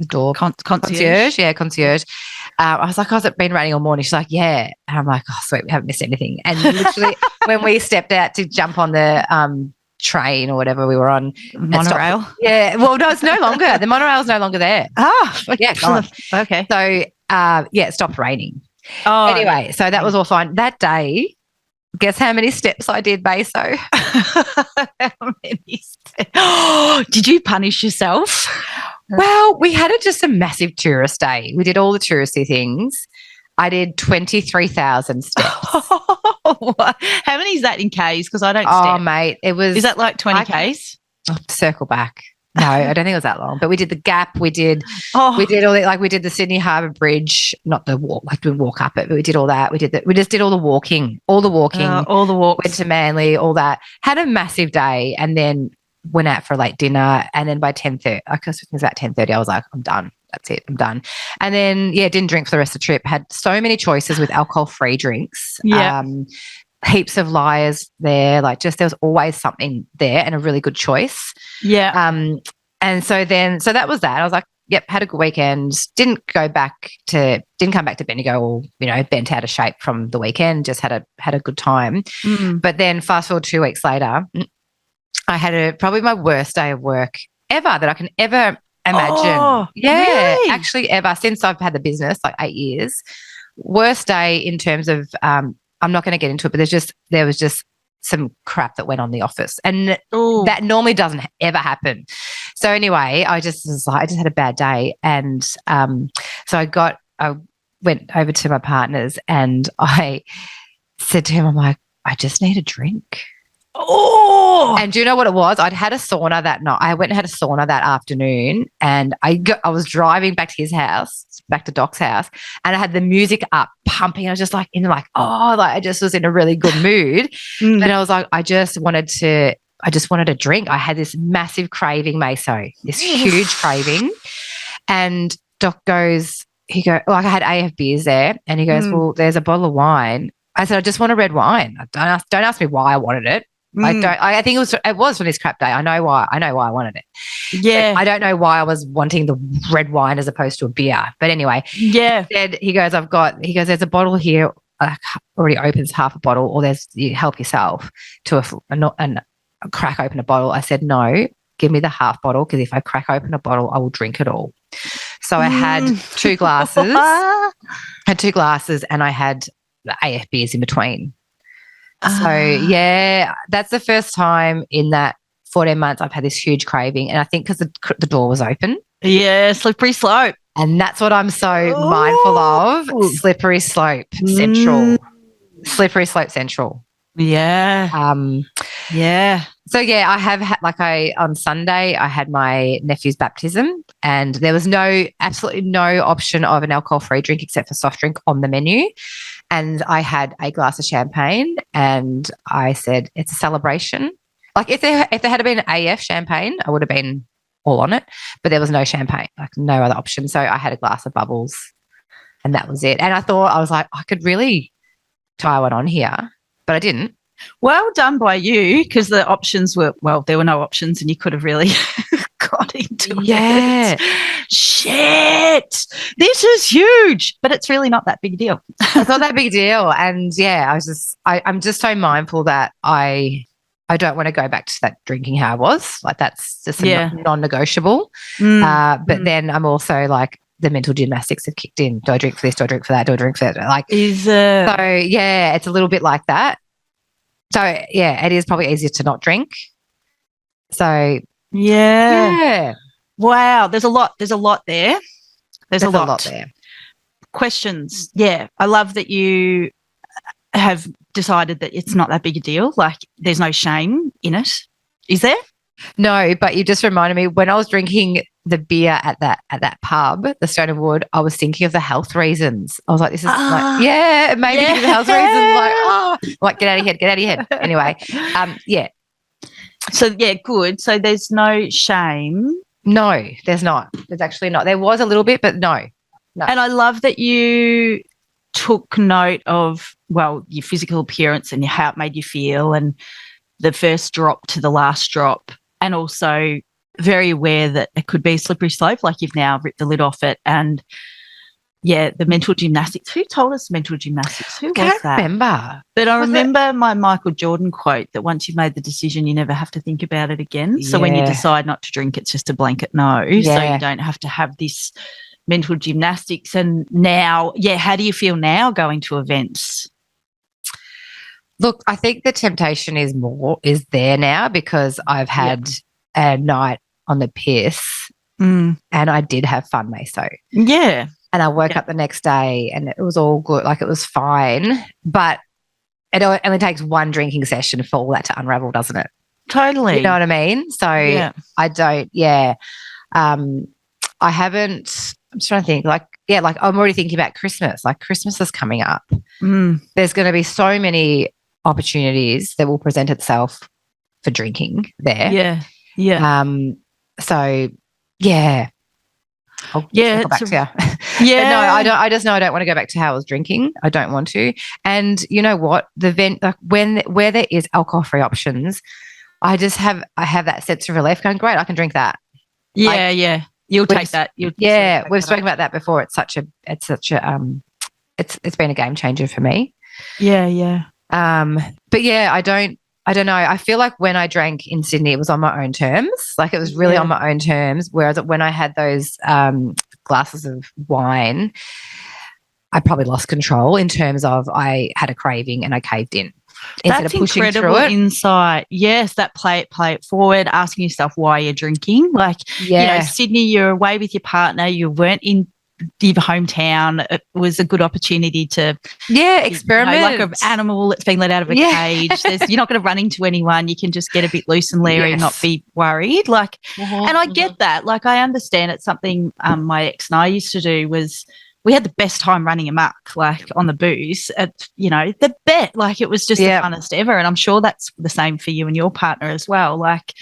B: door concierge. Yeah, concierge. I was like, oh, has it been raining all morning? She's like, yeah. And I'm like, oh, sweet, we haven't missed anything. And literally when we stepped out to jump on the train or whatever we were on.
A: Monorail?
B: Yeah. Well, no, it's no longer. The monorail's no longer there. Yeah, gone.
A: Okay.
B: So, it stopped raining.
A: Oh,
B: anyway, so that was all fine. That day, guess how many steps I did, Beso?
A: How many steps? Did you punish yourself?
B: Well, we had just a massive tourist day. We did all the touristy things. I did 23,000 steps.
A: How many is that in Ks? Because I don't step.
B: Oh, mate, it was.
A: Is that like 20 Ks?
B: Circle back. No, I don't think it was that long. But we did the Gap. We did all the, we did the Sydney Harbour Bridge, not the walk, like we walk up it, but we did all that. We just did all the walking.
A: All the walks.
B: Went to Manly, all that. Had a massive day, and then went out for a late dinner. And then by 10:30, I guess it was about 10:30, I was like, I'm done. That's it. I'm done. And then, didn't drink for the rest of the trip. Had so many choices with alcohol-free drinks.
A: Yeah.
B: Heaps of liars there. Like there was always something there and a really good choice.
A: Yeah.
B: And so that was that. I was like, yep, had a good weekend. Didn't come back to Bendigo or, bent out of shape from the weekend. Just had a good time. But then fast forward 2 weeks later, I had probably my worst day of work ever that I can ever imagine.
A: Oh, really?
B: Actually ever since I've had the business, like 8 years. Worst day in terms of I'm not going to get into it, but there was just some crap that went on in the office, and that normally doesn't ever happen. So anyway, I just had a bad day, and so I went over to my partners and I said to him, I'm like, I just need a drink.
A: Oh,
B: and do you know what it was? I'd had a sauna that night. I went and had a sauna that afternoon, and I was driving back to his house, back to Doc's house, and I had the music up, pumping. I was just I just was in a really good mood, and I was like, I just wanted a drink. I had this massive craving, Meso, this huge craving, and Doc goes, I had AF beers there, and he goes, well, there's a bottle of wine. I said, I just want a red wine. Don't ask me why I wanted it. I think it was from this crap day. I know why I wanted it.
A: Yeah.
B: But I don't know why I was wanting the red wine as opposed to a beer. But anyway,
A: yeah.
B: He goes, there's a bottle here. Already opens half a bottle, or you help yourself to a crack open a bottle. I said, no, give me the half bottle, because if I crack open a bottle, I will drink it all. So I had 2 glasses. And I had the AF beers in between. So, that's the first time in that 14 months I've had this huge craving. And I think because the door was open.
A: Yeah, slippery slope.
B: And that's what I'm so mindful of. Slippery slope central. Slippery slope central.
A: Yeah. Yeah.
B: So, I have had, on Sunday, I had my nephew's baptism, and there was absolutely no option of an alcohol-free drink except for soft drink on the menu. And I had a glass of champagne, and I said, it's a celebration. Like if there had been AF champagne, I would have been all on it, but there was no champagne, no other option. So I had a glass of bubbles, and that was it. And I was like, I could really tie one on here, but I didn't.
A: Well done by you, because the options there were no options, and you could have really got into it. Shit. This is huge, but it's really not that big a deal.
B: It's not that big a deal. And I'm just so mindful that I don't want to go back to that drinking how I was. Like that's just non-negotiable. But then I'm also like, the mental gymnastics have kicked in. Do I drink for this? Do I drink for that? Do I drink for that? It's a little bit like that. So, it is probably easier to not drink. So, yeah.
A: Wow, there's a lot there. There's a lot
B: there.
A: Questions. Yeah, I love that you have decided that it's not that big a deal. Like there's no shame in it. Is there?
B: No, but you just reminded me, when I was drinking the beer at that pub, the Stone and Wood, I was thinking of the health reasons. I was like, this is it made me think of the health reasons. Like, get out of your head. Anyway,
A: So, yeah, good. So there's no shame.
B: No, there's not. There's actually not. There was a little bit, but no.
A: And I love that you took note of, well, your physical appearance and how it made you feel and the first drop to the last drop, and also very aware that it could be a slippery slope, like you've now ripped the lid off it. And, yeah, the mental gymnastics. Who told us mental gymnastics? Who was that?
B: Can't remember.
A: But I remember my Michael Jordan quote that once you've made the decision, you never have to think about it again. So when you decide not to drink, it's just a blanket no. So you don't have to have this mental gymnastics. And now, how do you feel now going to events?
B: Look, I think the temptation is there now because I've had a night on the piss and I did have fun, Meso.
A: Yeah.
B: And I woke up the next day and it was all good. Like, it was fine. But it only takes one drinking session for all that to unravel, doesn't it?
A: Totally.
B: You know what I mean? So I don't, I haven't, I'm just trying to think, like I'm already thinking about Christmas. Like, Christmas is coming up. There's going to be so many opportunities that will present itself for drinking there.
A: Yeah. Yeah.
B: So, yeah. I'll go back to you.
A: Yeah.
B: But no, I just know I don't want to go back to how I was drinking. I don't want to. And you know what? Where there is alcohol-free options, I have that sense of relief going, great, I can drink that.
A: Yeah. You'll take that.
B: We've spoken about that before. It's been a game changer for me.
A: Yeah.
B: But yeah, I don't know. I feel like when I drank in Sydney, it was on my own terms. Like, it was really on my own terms. Whereas when I had those glasses of wine, I probably lost control in terms of I had a craving and I caved in.
A: That's incredible insight. Yes, that play it forward, asking yourself why you're drinking. Like, Sydney, you're away with your partner, you weren't in your hometown. It was a good opportunity to
B: experiment.
A: Like an animal that's been let out of a cage. You're not going to run into anyone. You can just get a bit loose and leery and not be worried. Like, and I get that. Like, I understand it's something my ex and I used to do. Was we had the best time running amok, like, on the booze at, the bet. Like, it was just the funnest ever. And I'm sure that's the same for you and your partner as well. Like,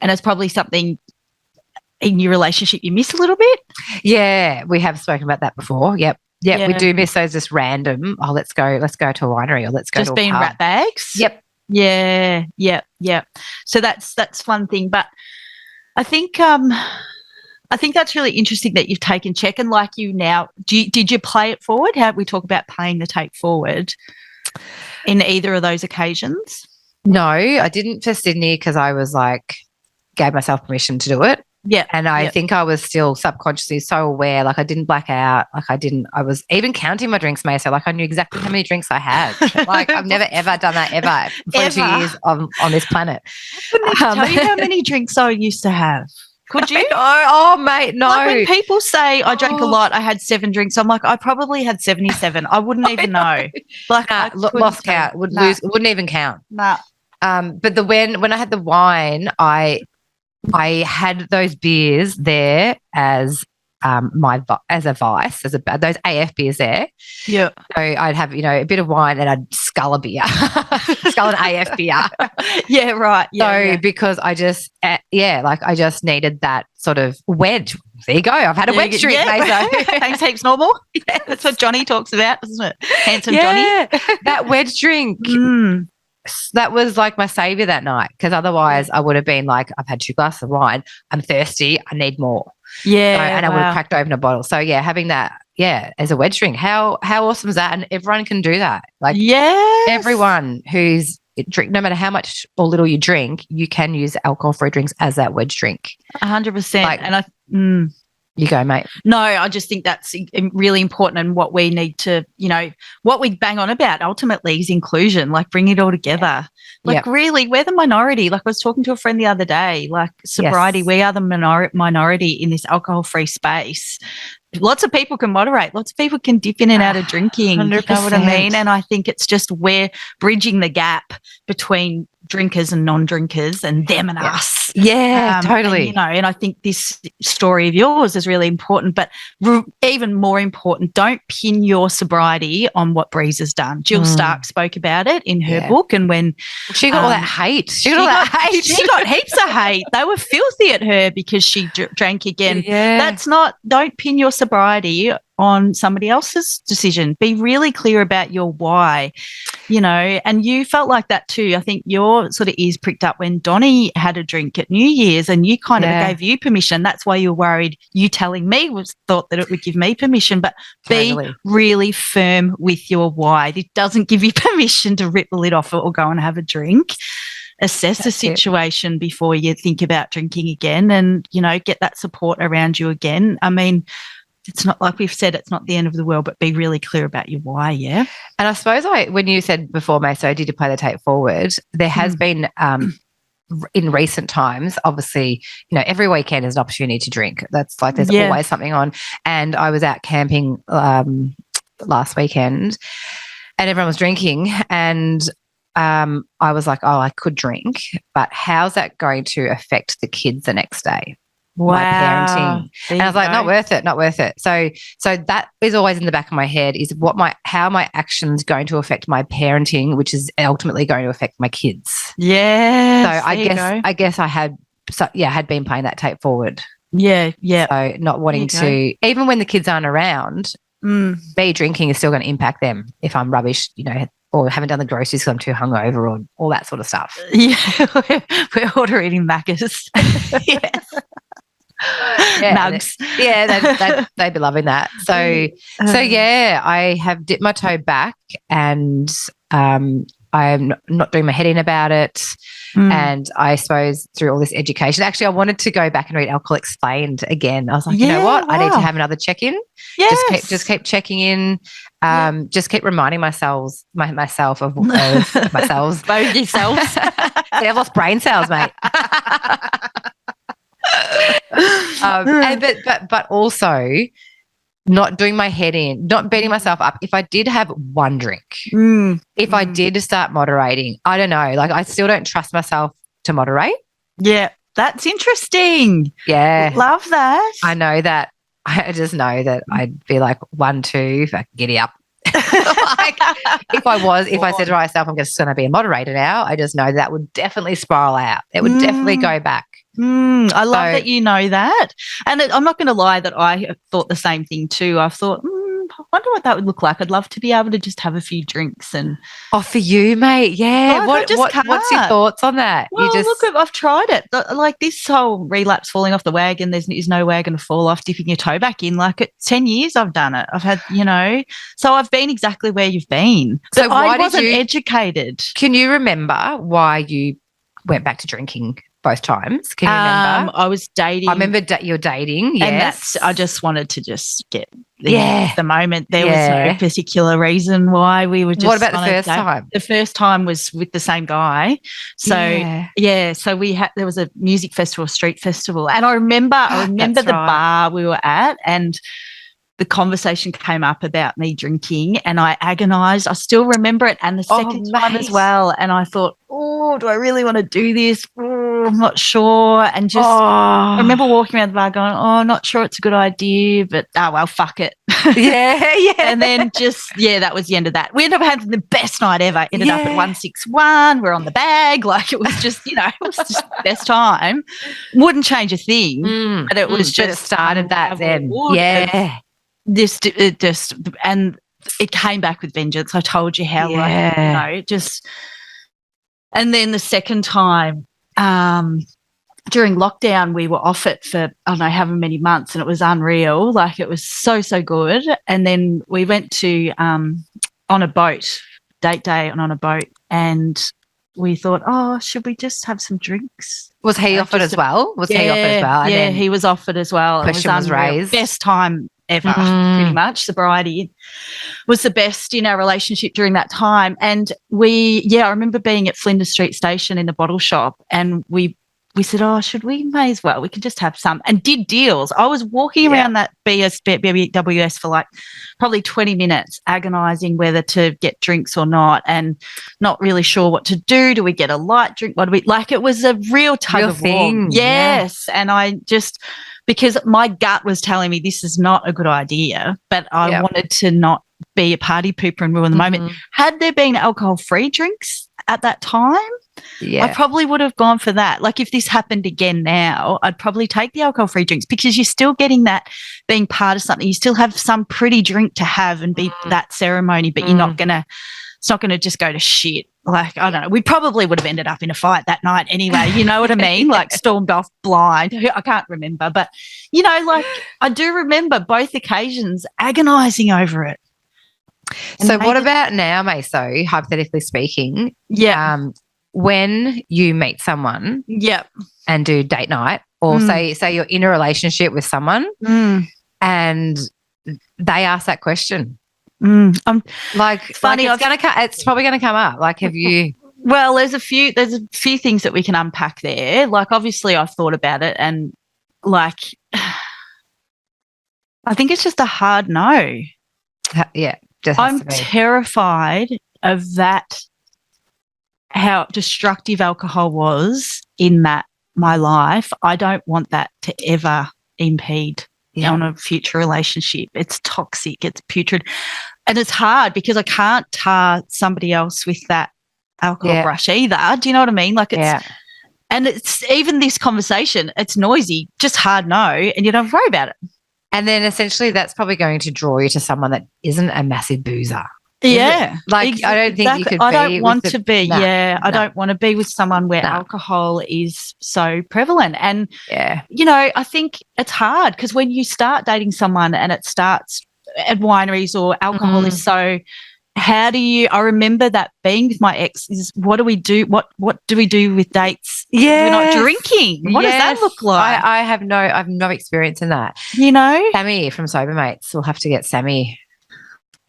A: and it's probably something in your relationship you miss a little bit.
B: Yeah, we have spoken about that before. Yep, we do miss those just random. Oh, let's go to a winery, or let's go
A: just
B: to
A: being rat bags.
B: Yep.
A: Yeah. So that's one thing, but I think that's really interesting that you've taken check, and like you now, did you play it forward? How did we talk about playing the take forward in either of those occasions?
B: No, I didn't for Sydney because I was like, gave myself permission to do it.
A: Yeah.
B: And I think I was still subconsciously so aware, like I didn't black out. Like I was even counting my drinks, May. So like I knew exactly how many drinks I had. Like I've never ever done that ever. 42 years on this planet.
A: Couldn't tell you how many drinks I used to have. Could you?
B: Oh, mate, no.
A: Like when people say I drank a lot, I had 7 drinks, I'm like, I probably had 77. I wouldn't even know. Like,
B: lost count. Wouldn't even count.
A: Nah.
B: But when I had the wine, I had those beers there as as a vice, those AF beers there.
A: Yeah.
B: So I'd have, a bit of wine and I'd scull a beer, scull an AF beer.
A: Yeah, right. Yeah,
B: because I just, I just needed that sort of wedge. There you go. I've had a wedge drink, mate.
A: Thanks heaps normal. Yeah, that's what Johnny talks about, isn't it? Handsome Johnny.
B: That wedge drink. That was like my savior that night, because otherwise I would have been like, I've had 2 glasses of wine, I'm thirsty, I need more. And I would have cracked open a bottle. So having that as a wedge drink, how awesome is that? And everyone can do that. Like everyone who's drink, no matter how much or little you drink, you can use alcohol-free drinks as that wedge drink.
A: 100%. And
B: you go, mate.
A: No, I just think that's really important, and what we need to, what we bang on about ultimately is inclusion, like bring it all together. Like really, we're the minority. Like I was talking to a friend the other day, like sobriety, we are the minority in this alcohol-free space. Lots of people can moderate. Lots of people can dip in and out of drinking.
B: 100%.
A: You know what I mean? And I think it's just we're bridging the gap between drinkers and non-drinkers and them and us.
B: Yeah, totally.
A: And, and I think this story of yours is really important, but even more important, don't pin your sobriety on what Breeza's done. Jill Stark spoke about it in her book, and when
B: she got all that hate. She
A: got heaps of hate. They were filthy at her because she drank again.
B: Yeah.
A: Don't pin your sobriety on somebody else's decision. Be really clear about your why, and you felt like that too. I think your sort of ears pricked up when Donnie had a drink at New Year's, and you kind of gave you permission. That's why you were worried. You telling me thought that it would give me permission, but be really firm with your why. It doesn't give you permission to rip the lid off it or go and have a drink. Assess the situation before you think about drinking again, and, get that support around you again. I mean, it's not like we've said, it's not the end of the world, but be really clear about your why, yeah?
B: And I suppose when you said before, May, so did you play the tape forward, there has been in recent times, obviously, every weekend is an opportunity to drink. That's like there's always something on. And I was out camping last weekend and everyone was drinking, and I was like, oh, I could drink, but how's that going to affect the kids the next day?
A: Wow.
B: My parenting. And I was like, not worth it. So that is always in the back of my head, is how my actions going to affect my parenting, which is ultimately going to affect my kids.
A: Yeah.
B: So I guess I had been playing that tape forward.
A: Yeah.
B: So not wanting to, even when the kids aren't around, me drinking is still going to impact them if I'm rubbish, or haven't done the groceries because I'm too hungover, or all that sort of stuff.
A: Yeah, we're ordering Macca's. Yes. Nugs.
B: Yeah, they'd be loving that. So I have dipped my toe back, and I'm not doing my head in about it. And I suppose through all this education, actually, I wanted to go back and read Alcohol Explained again. I was like, you know what? I need to have another check-in.
A: Yes.
B: Just keep checking in. Just keep reminding myself of myself.
A: Both yourselves.
B: I've lost brain cells, mate. But also not doing my head in, not beating myself up. If I did have one drink, if I did start moderating, I don't know, like I still don't trust myself to moderate.
A: Yeah, that's interesting.
B: Yeah.
A: Love that.
B: I know that. I just know that I'd be like 1, 2, giddy up. Like, if I said to myself, I'm just going to be a moderator now, I just know that would definitely spiral out. It would definitely go back.
A: I love that you know that. And I'm not going to lie that I thought the same thing too. I thought, I wonder what that would look like. I'd love to be able to just have a few drinks. And
B: for you, mate, yeah. What's your thoughts on that?
A: Well, look, I've tried it. Like this whole relapse, falling off the wagon, there's no wagon to fall off, dipping your toe back in. Like it's 10 years I've done it. I've had, so I've been exactly where you've been. So but I wasn't educated.
B: Can you remember why you went back to drinking both times? Can you remember?
A: I was dating.
B: I remember you're dating, yes.
A: And I just wanted to just get the moment. There was no particular reason why we were just.
B: What about the first time?
A: The first time was with the same guy. So so there was a music festival, street festival. And I remember the bar we were at, and the conversation came up about me drinking, and I agonized. I still remember it, and the second time as well. And I thought, do I really want to do this? I'm not sure. And just I remember walking around the bar going, not sure it's a good idea, but well, fuck it.
B: Yeah.
A: And then that was the end of that. We ended up having the best night ever. Ended up at 161. We're on the bag. Like it was just, it was just the best time. Wouldn't change a thing, but it was just
B: it started that then. Yeah.
A: And it came back with vengeance. I told you how, and then the second time, during lockdown, we were off it for, I don't know, however many months, and it was unreal. Like it was so, so good. And then we went to, on a boat, date day and on a boat, and we thought, should we just have some drinks?
B: Was he offered as well?
A: Yeah, he was offered as well.
B: Question was raised.
A: Best time ever, pretty much. Sobriety was the best in our relationship during that time. And I remember being at Flinders Street Station in the bottle shop, and we we said, oh, should we? May as well. We could just have some, and did deals. I was walking around that BWS for like probably 20 minutes, agonising whether to get drinks or not, and not really sure what to do. Do we get a light drink? What do we like? It was a real tug of war. Yes, and I just, because my gut was telling me this is not a good idea, but I wanted to not be a party pooper and ruin the moment. Had there been alcohol-free drinks at that time, I probably would have gone for that. Like if this happened again now, I'd probably take the alcohol-free drinks, because you're still getting that being part of something. You still have some pretty drink to have and be that ceremony, but you're not going to, it's not going to just go to shit. Like, I don't know. We probably would have ended up in a fight that night anyway. You know what I mean? Like stormed off blind. I can't remember. But, you know, like I do remember both occasions agonising over it. And
B: so what about now, Meso, hypothetically speaking?
A: Yeah.
B: When you meet someone and do date night, or say you're in a relationship with someone and they ask that question. Like,
A: funny,
B: it's probably going to come up. Like, have you?
A: Well, there's a few things that we can unpack there. Like, obviously I've thought about it, and like, I think it's just a hard no.
B: Yeah.
A: I'm terrified of that, how destructive alcohol was in my life. I don't want that to ever impede on a future relationship. It's toxic, it's putrid. And it's hard because I can't tar somebody else with that alcohol brush either. Do you know what I mean? Like and it's even this conversation, it's noisy, just hard no, and you don't worry about it.
B: And then essentially that's probably going to draw you to someone that isn't a massive boozer.
A: Yeah.
B: Like, I don't think you could be.
A: I don't want to be.
B: No,
A: I don't want to be with someone where alcohol is so prevalent. And, you know, I think it's hard because when you start dating someone and it starts at wineries or alcohol is so, how do you, I remember that being with my ex is, what do we do? What do we do with dates? Yeah. We're not drinking. What does that look like?
B: I have no experience in that.
A: You know?
B: Sammy from Sober Mates, we'll have to get Sammy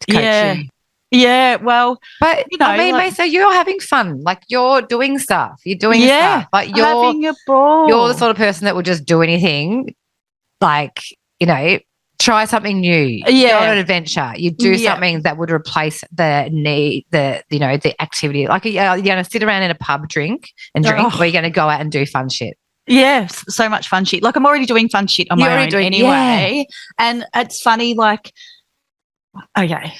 B: to coach you.
A: Yeah, well,
B: but you know, I mean, like, so you're having fun, like you're doing stuff, stuff, like you're
A: having a ball.
B: You're the sort of person that will just do anything, like, you know, try something new, go on an adventure, you do something that would replace the activity. Like, you're going to sit around in a pub, drink, or you're going to go out and do fun shit.
A: Yes, so much fun shit. Like, I'm already doing fun shit on my own anyway, and it's funny. Like, okay.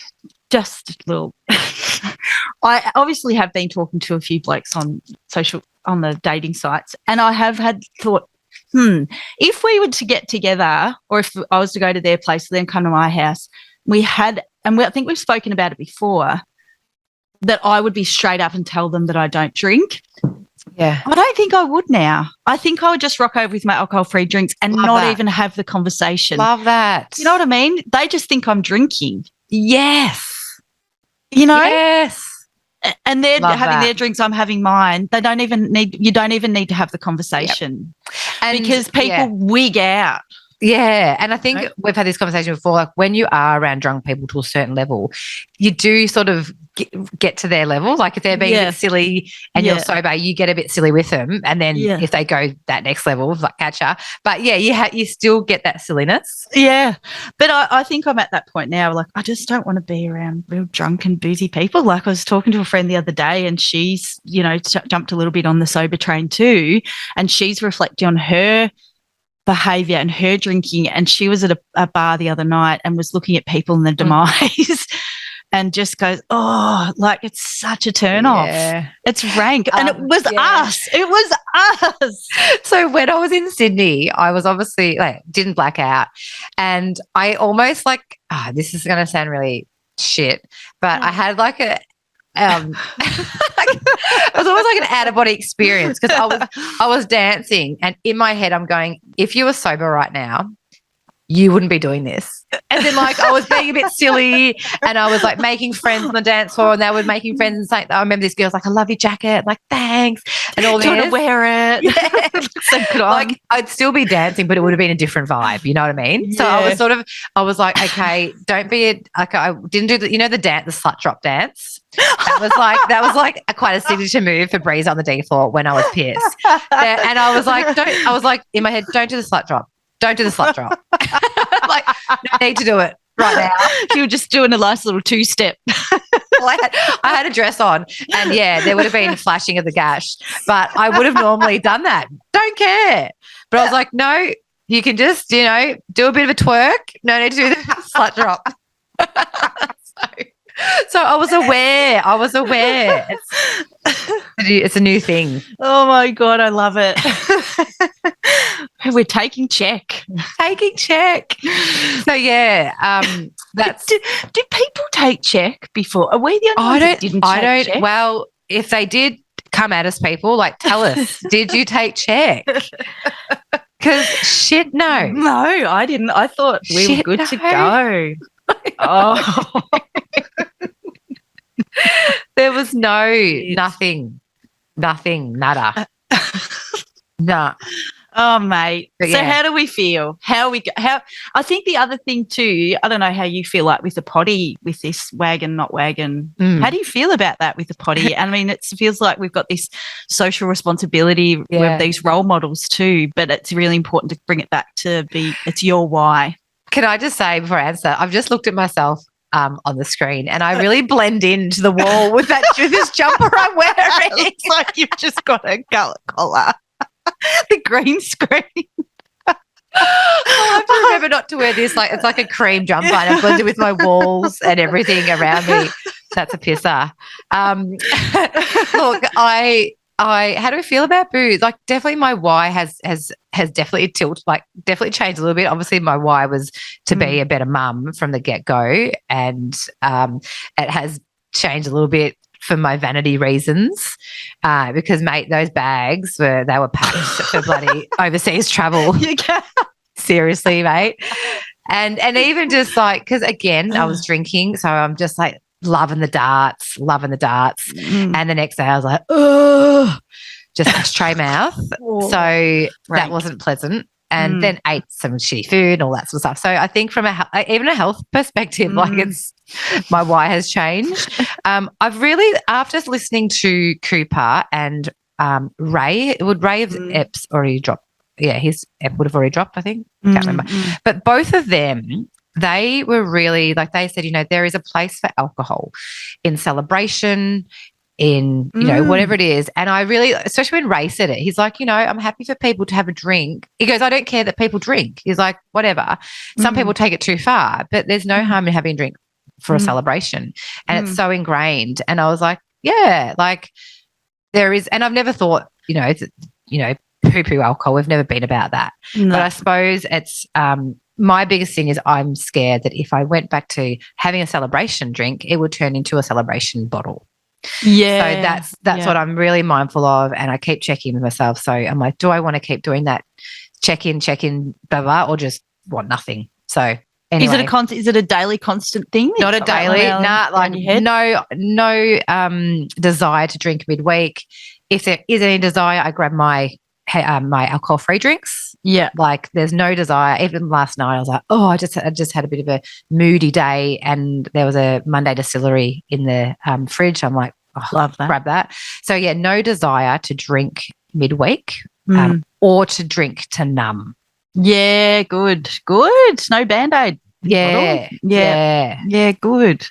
A: Just a little. I obviously have been talking to a few blokes on the dating sites, and I have had thought, if we were to get together, or if I was to go to their place, then come to my house, I think we've spoken about it before, that I would be straight up and tell them that I don't drink.
B: Yeah.
A: I don't think I would now. I think I would just rock over with my alcohol-free drinks and even have the conversation.
B: Love that.
A: You know what I mean? They just think I'm drinking.
B: Yes.
A: You know?
B: Yes.
A: And they're having their drinks, I'm having mine. You don't even need to have the conversation because people wig out.
B: Yeah. And I think we've had this conversation before, like when you are around drunk people to a certain level, you do sort of get to their level. Like if they're being a bit silly and you're sober, you get a bit silly with them. And then if they go that next level, like catcher. But you still get that silliness.
A: Yeah. But I think I'm at that point now, like I just don't want to be around real drunk and boozy people. Like I was talking to a friend the other day and she's, you know, jumped a little bit on the sober train too. And she's reflecting on her behaviour and her drinking, and she was at a bar the other night and was looking at people in the demise and just goes, oh, like it's such a turn off. It's rank. And it was us. It was us.
B: So when I was in Sydney, I was obviously didn't black out, and I almost this is going to sound really shit, but I had it was almost like an out-of-body experience because I was dancing, and in my head I'm going, if you were sober right now, you wouldn't be doing this. And then like I was being a bit silly and I was like making friends on the dance floor and they were making friends and saying, I remember this girl's like, I love your jacket. I'm like, thanks. And all
A: Do you want
B: this.
A: to wear it?
B: Yeah.
A: So good on.
B: Like I'd still be dancing, but it would have been a different vibe. You know what I mean? So I was like, okay, don't be I didn't do the slut drop dance. That was like quite a signature move for Breeza on the D floor when I was pissed. And I was like in my head, don't do the slut drop. Don't do the slut drop. Like, no need to do it right now.
A: You were just doing a nice little two-step.
B: Well, I had a dress on and, there would have been flashing of the gash, but I would have normally done that. Don't care. But I was like, no, you can just, do a bit of a twerk. No need to do the slut drop. So I was aware. It's a new thing.
A: Oh, my God, I love it. We're taking check.
B: So, that's.
A: Do people take check before? Are we the only ones that didn't take check?
B: Well, if they did, come at us, people. Like, tell us, did you take check? Because shit, no.
A: No, I didn't. I thought we were good to go. Oh.
B: There was nothing, nada. Nah.
A: Oh, mate.
B: But
A: so how do we feel? I think the other thing too, I don't know how you feel like with the potty, with this wagon, not wagon. How do you feel about that with the potty? I mean, it feels like we've got this social responsibility with these role models too, but it's really important to bring it back to it's your why.
B: Can I just say before I answer, I've just looked at myself on the screen and I really blend into the wall with this jumper I'm wearing.
A: It's like you've just got a collar. The green screen.
B: I have to remember not to wear this. Like it's like a cream jumper and I blended with my walls and everything around me. That's a pisser. Look, I how do I feel about booze? Like definitely my why has definitely definitely changed a little bit. Obviously my why was to be a better mum from the get-go and it has changed a little bit for my vanity reasons because, mate, those bags were packed for bloody overseas travel. Seriously, mate. And even just like because, again, I was drinking, so I'm just like loving the darts. And the next day I was like, oh, just ashtray mouth. So that wasn't pleasant. And then ate some shitty food and all that sort of stuff. So I think from even a health perspective, like it's my why has changed. I've really, after listening to Cooper and Ray have Epps already dropped? Yeah, his Ep would have already dropped, I think. Can't remember. But both of them, they were really, like they said, there is a place for alcohol in celebration, in, whatever it is. And I really, especially when Ray said it, he's like, I'm happy for people to have a drink. He goes, I don't care that people drink. He's like, whatever. Some people take it too far, but there's no harm in having a drink for a celebration. And it's so ingrained. And I was like, yeah, like there is, and I've never thought, poo-poo alcohol. We've never been about that. No. But I suppose it's, my biggest thing is I'm scared that if I went back to having a celebration drink, it would turn into a celebration bottle.
A: Yeah.
B: So that's what I'm really mindful of, and I keep checking with myself. So I'm like, do I want to keep doing that? Check in, blah, blah, or just want nothing? So anyway.
A: Is it a daily constant thing?
B: Not a daily, no desire to drink midweek. If there is any desire, I grab my alcohol-free drinks.
A: Yeah.
B: Like there's no desire. Even last night I was like, I just had a bit of a moody day and there was a Monday distillery in the fridge. I'm like,
A: love that.
B: Grab that. So yeah, no desire to drink midweek or to drink to numb.
A: Yeah, good. No Band-Aid.
B: Yeah.
A: Yeah, good.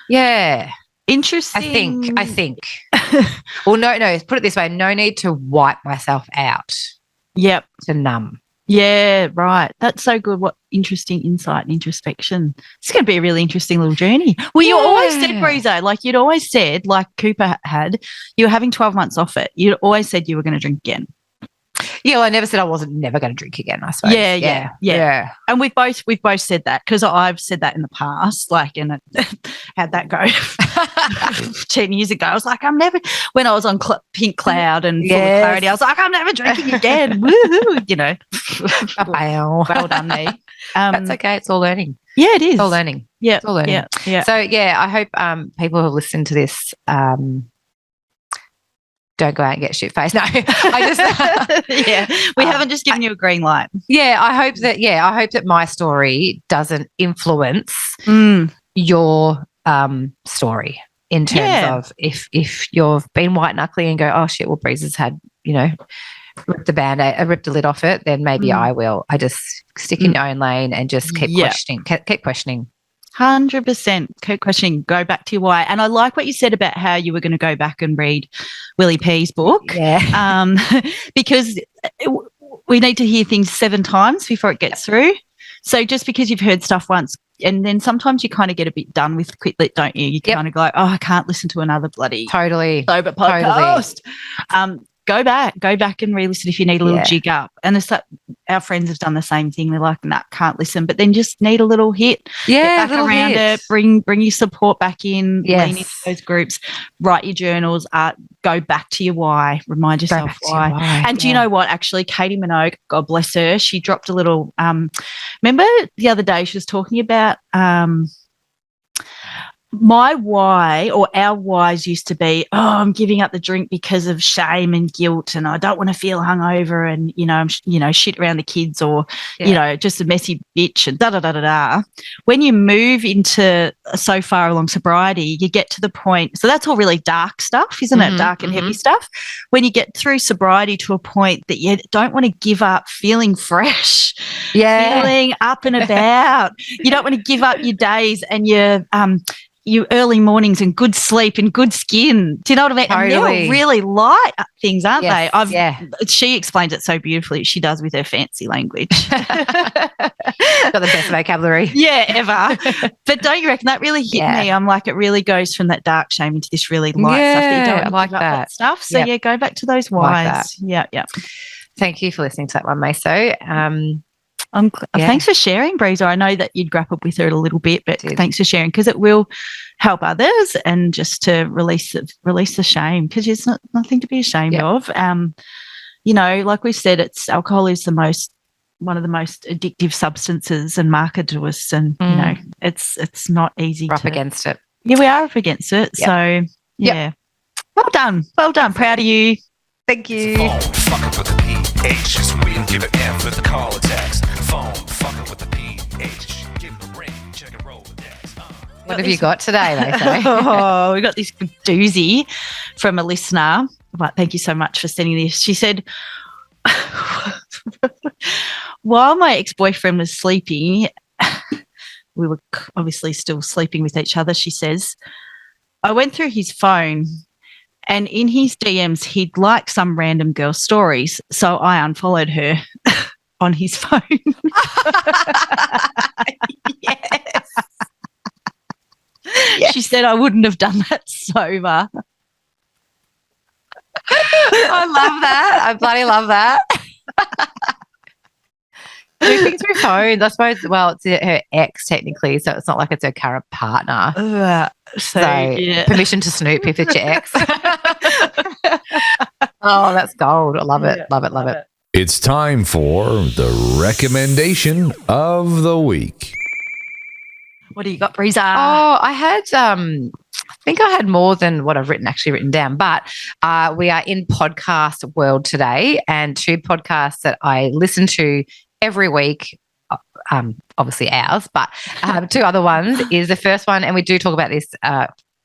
B: Yeah.
A: Interesting.
B: I think. Well, no, put it this way. No need to wipe myself out.
A: Yep.
B: To numb.
A: Yeah, right. That's so good. What interesting insight and introspection. It's going to be a really interesting little journey. Well, you always said, Breeza, like you'd always said, like Cooper had, you were having 12 months off it. You'd always said you were going to drink again.
B: Yeah, well, I never said I wasn't never going to drink again, I suppose.
A: Yeah. And we've both said that because I've said that in the past, like, and it had that go 10 years ago. I was like, when I was on Pink Cloud and full of clarity, I was like, I'm never drinking again. Woohoo,
B: Well
A: done me.
B: That's okay. It's all learning.
A: Yeah, it is.
B: It's all learning.
A: Yeah.
B: It's all learning.
A: Yeah.
B: So, I hope people who listen to this don't go out and get shit-faced. No, I just...
A: yeah, we haven't just given you a green light.
B: Yeah, I hope that my story doesn't influence your story in terms of if you've been white knuckly and go, oh shit, well, Breeza's had, ripped the lid off it, then maybe I will. I just stick in your own lane and just keep questioning. Keep questioning.
A: 100%. Keep questioning. Go back to your why. And I like what you said about how you were going to go back and read Willie P's book.
B: Yeah.
A: Because we need to hear things 7 times before it gets through. So just because you've heard stuff once, and then sometimes you kind of get a bit done with quick lit, don't you? You kind of go, oh, I can't listen to another bloody sober podcast. Go back and re-listen if you need a little jig up. And it's like our friends have done the same thing. They're like, nah, can't listen, but then just need a little hit.
B: Yeah,
A: get back around it. Bring your support back in.
B: Yes.
A: Lean into those groups. Write your journals. Go back to your why. Remind yourself why. And do you know what? Actually, Katie Minogue, God bless her, she dropped a little. Remember the other day she was talking about. My why or our whys used to be, I'm giving up the drink because of shame and guilt, and I don't want to feel hungover, and I'm shit around the kids, or just a messy bitch, and da da da da da. When you move into so far along sobriety, you get to the point. So that's all really dark stuff, isn't it? Dark and heavy stuff. When you get through sobriety to a point that you don't want to give up feeling fresh, feeling up and about. You don't want to give up your days and your early mornings and good sleep and good skin. Do you know what I mean?
B: Totally.
A: And they're really light things, aren't they?
B: She
A: explains it so beautifully. She does with her fancy language.
B: Got the best vocabulary.
A: Yeah, ever. But don't you reckon that really hit me? I'm like, it really goes from that dark shame into this really light stuff. That you don't want to give up that stuff. So go back to those whys. Yeah.
B: Thank you for listening to that one, Meso.
A: Thanks for sharing, Breeza. I know that you'd grappled with it a little bit, but thanks for sharing, because it will help others, and just to release the shame, because there's nothing to be ashamed of. Like we said, alcohol is one of the most addictive substances and marketed to us, and it's not easy.
B: We're up against it.
A: Yeah, we are up against it.
B: Yep.
A: So well done, proud of you.
B: Thank you.
C: Phone fucking with the PH, so we don't give an F with the call or text. Phone fucking with the PH, give him a ring, check and roll the decks.
B: What have you got today, Meso?
A: Oh, we got this doozy from a listener. But thank you so much for sending this. She said, while my ex-boyfriend was sleeping, we were obviously still sleeping with each other, she says, I went through his phone, and in his DMs, he'd like some random girl's stories. So I unfollowed her on his phone. Yes. She said I wouldn't have done that sober.
B: I love that. I bloody love that. Snooping through phones, I suppose. Well, it's her ex technically, so it's not like it's her current partner. So permission to snoop if it's your ex. Oh, that's gold. I love it. Love it.
D: It's time for the recommendation of the week.
A: What do you got, Breeza?
B: Oh, I had, I think I had more than what I've written down, but we are in podcast world today, and 2 podcasts that I listen to every week, obviously ours, but 2 other ones is the first one, and we do talk about this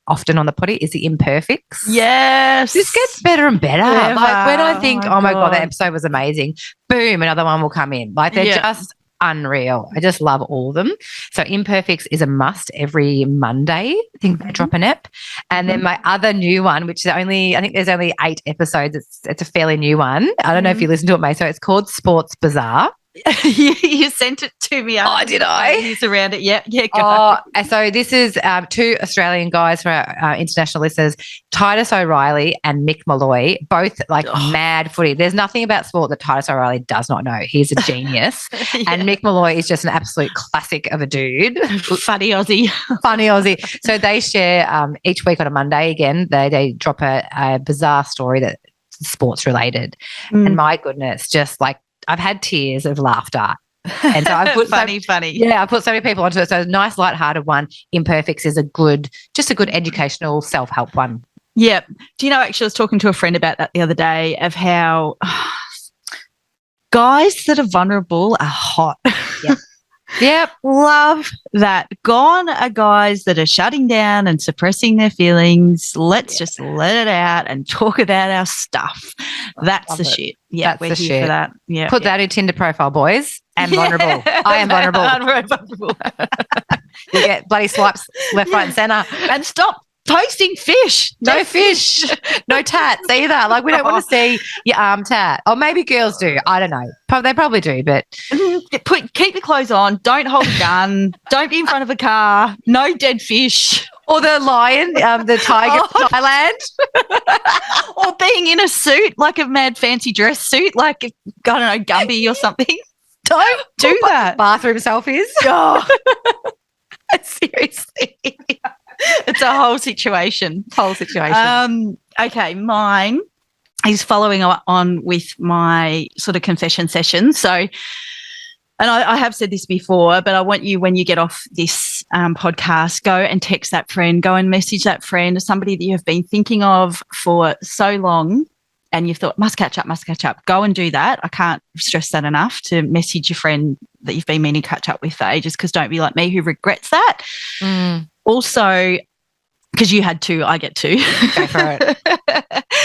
B: often on the potty, is the Imperfects.
A: Yes.
B: This gets better and better.
A: Ever.
B: Like when I think, oh my God, that episode was amazing, boom, another one will come in. Like they're just unreal. I just love all of them. So Imperfects is a must every Monday. I think they drop an ep. And then my other new one, which is I think there's only 8 episodes. It's a fairly new one. I don't know if you listen to it, May. So it's called Sports Bazaar.
A: You sent it to me.
B: Oh, did I?
A: He's around it. Yeah.
B: Go. So this is 2 Australian guys for our international listeners, Titus O'Reilly and Mick Malloy, both like mad footy. There's nothing about sport that Titus O'Reilly does not know. He's a genius. And Mick Malloy is just an absolute classic of a dude.
A: Funny Aussie.
B: So they share each week on a Monday, again, they drop a bizarre story that's sports related. And my goodness, just like, I've had tears of laughter And so I put
A: funny.
B: I put so many people onto it. So a nice, lighthearted one. Imperfects is just a good educational self-help one.
A: Yeah. Do you know, actually, I was talking to a friend about that the other day of how guys that are vulnerable are hot.
B: Yep.
A: Love that. Gone are guys that are shutting down and suppressing their feelings. Let's just let it out and talk about our stuff. That's the shit. Yeah, we're here for that. Yeah.
B: Put that in Tinder profile, boys. I'm vulnerable. I am vulnerable.
A: I'm vulnerable.
B: You get bloody swipes left, right, and centre.
A: And stop posting fish.
B: No fish. No tats either. Like, we don't want to see your arm tat. Or maybe girls do. I don't know. They probably do, but
A: keep your clothes on. Don't hold a gun. Don't be in front of a car. No dead fish.
B: Or the lion, the tiger, Thailand.
A: Or being in a suit, like a mad fancy dress suit, like, I don't know, Gumby or something. Don't do that.
B: Bathroom selfies.
A: Oh. Seriously. It's a whole situation. Okay, mine is following on with my sort of confession session. So, and I have said this before, but I want you, when you get off this podcast, go and text that friend, go and message that friend, somebody that you have been thinking of for so long and you've thought, must catch up. Go and do that. I can't stress that enough, to message your friend that you've been meaning to catch up with for ages, because don't be like me who regrets that. Also, because you had two, I get two.
B: Go for it.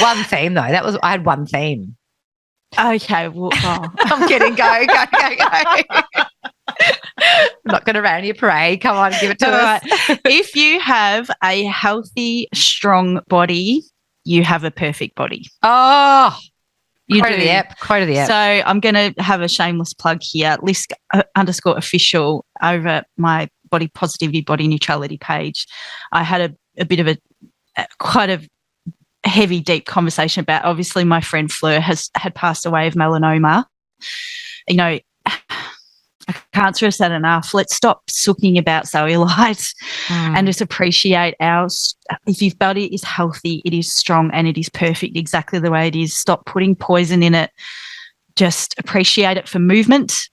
B: One theme though. I had one theme.
A: Okay. Well,
B: I'm kidding. Go. I'm not going to rain your parade. Come on, give it to us.
A: Right. If you have a healthy, strong body, you have a perfect body.
B: Oh,
A: you
B: quote
A: do.
B: Of the app. Quote of the app.
A: So I'm going to have a shameless plug here. _official over my body positivity, body neutrality page. I had a bit of quite a heavy, deep conversation about, obviously, my friend Fleur had passed away of melanoma. You know, I can't stress that enough. Let's stop sooking about cellulite and just appreciate if your body is healthy, it is strong and it is perfect exactly the way it is. Stop putting poison in it. Just appreciate it for movement.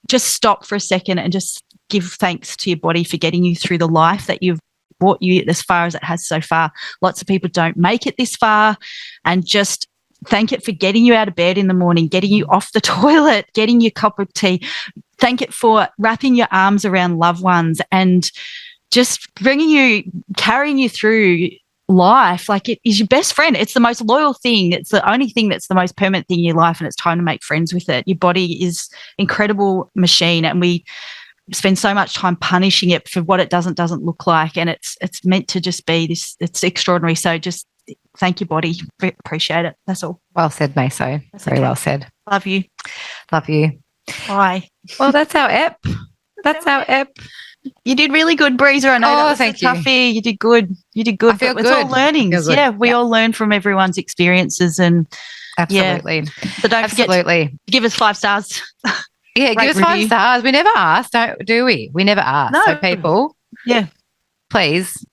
A: Just stop for a second and just give thanks to your body for getting you through the life that you've brought you as far as it has so far. Lots of people don't make it this far, and just thank it for getting you out of bed in the morning, getting you off the toilet, getting your cup of tea. Thank it for wrapping your arms around loved ones and just carrying you through life. Like, it is your best friend. It's the most loyal thing. It's the only thing that's the most permanent thing in your life, and it's time to make friends with it. Your body is an incredible machine, and we spend so much time punishing it for what it doesn't look like, and it's meant to just be this. It's extraordinary. So just thank your body. Appreciate it. That's all.
B: Well said, Meso. Very well said.
A: Love you. Bye.
B: Well, that's our app.
A: You did really good, Breeza. I know that was a toughie. You did good. I feel good. It's all learnings. Yeah, we all learn from everyone's experiences, and
B: absolutely.
A: Yeah. So don't forget to give us 5 stars.
B: Yeah, give us 5 stars. We never ask, do we? We never ask.
A: No.
B: So people, please,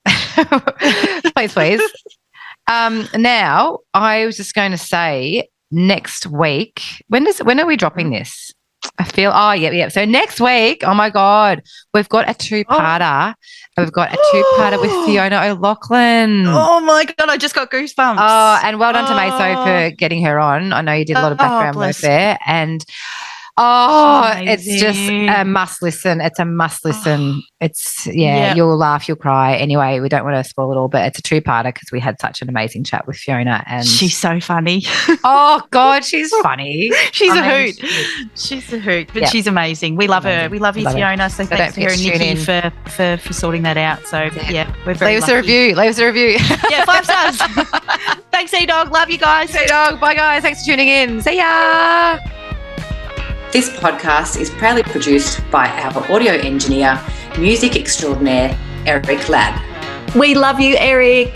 B: please. Now, I was just going to say, next week, when are we dropping this? I feel, So next week, oh my God, we've got a 2-parter. We've got a 2-parter with Fiona O'Loughlin.
A: Oh my God, I just got goosebumps.
B: Oh, and well done to Meso for getting her on. I know you did a lot of background work there. And it's just a must listen. It's a must listen. It's, you'll laugh, you'll cry. Anyway, we don't want to spoil it all, but it's a 2-parter because we had such an amazing chat with Fiona. And
A: she's so funny.
B: Oh, God, she's funny.
A: She's a hoot. She's a hoot, but she's amazing. We love her. We love you, Fiona. So thanks to her and Nikki for sorting that out. So, we're very lucky.
B: Leave us a review.
A: 5 stars. Thanks, E-Dog. Love you guys.
B: E-Dog. Bye, guys. Thanks for tuning in. See ya.
E: This podcast is proudly produced by our audio engineer, music extraordinaire, Eric Ladd.
A: We love you, Eric.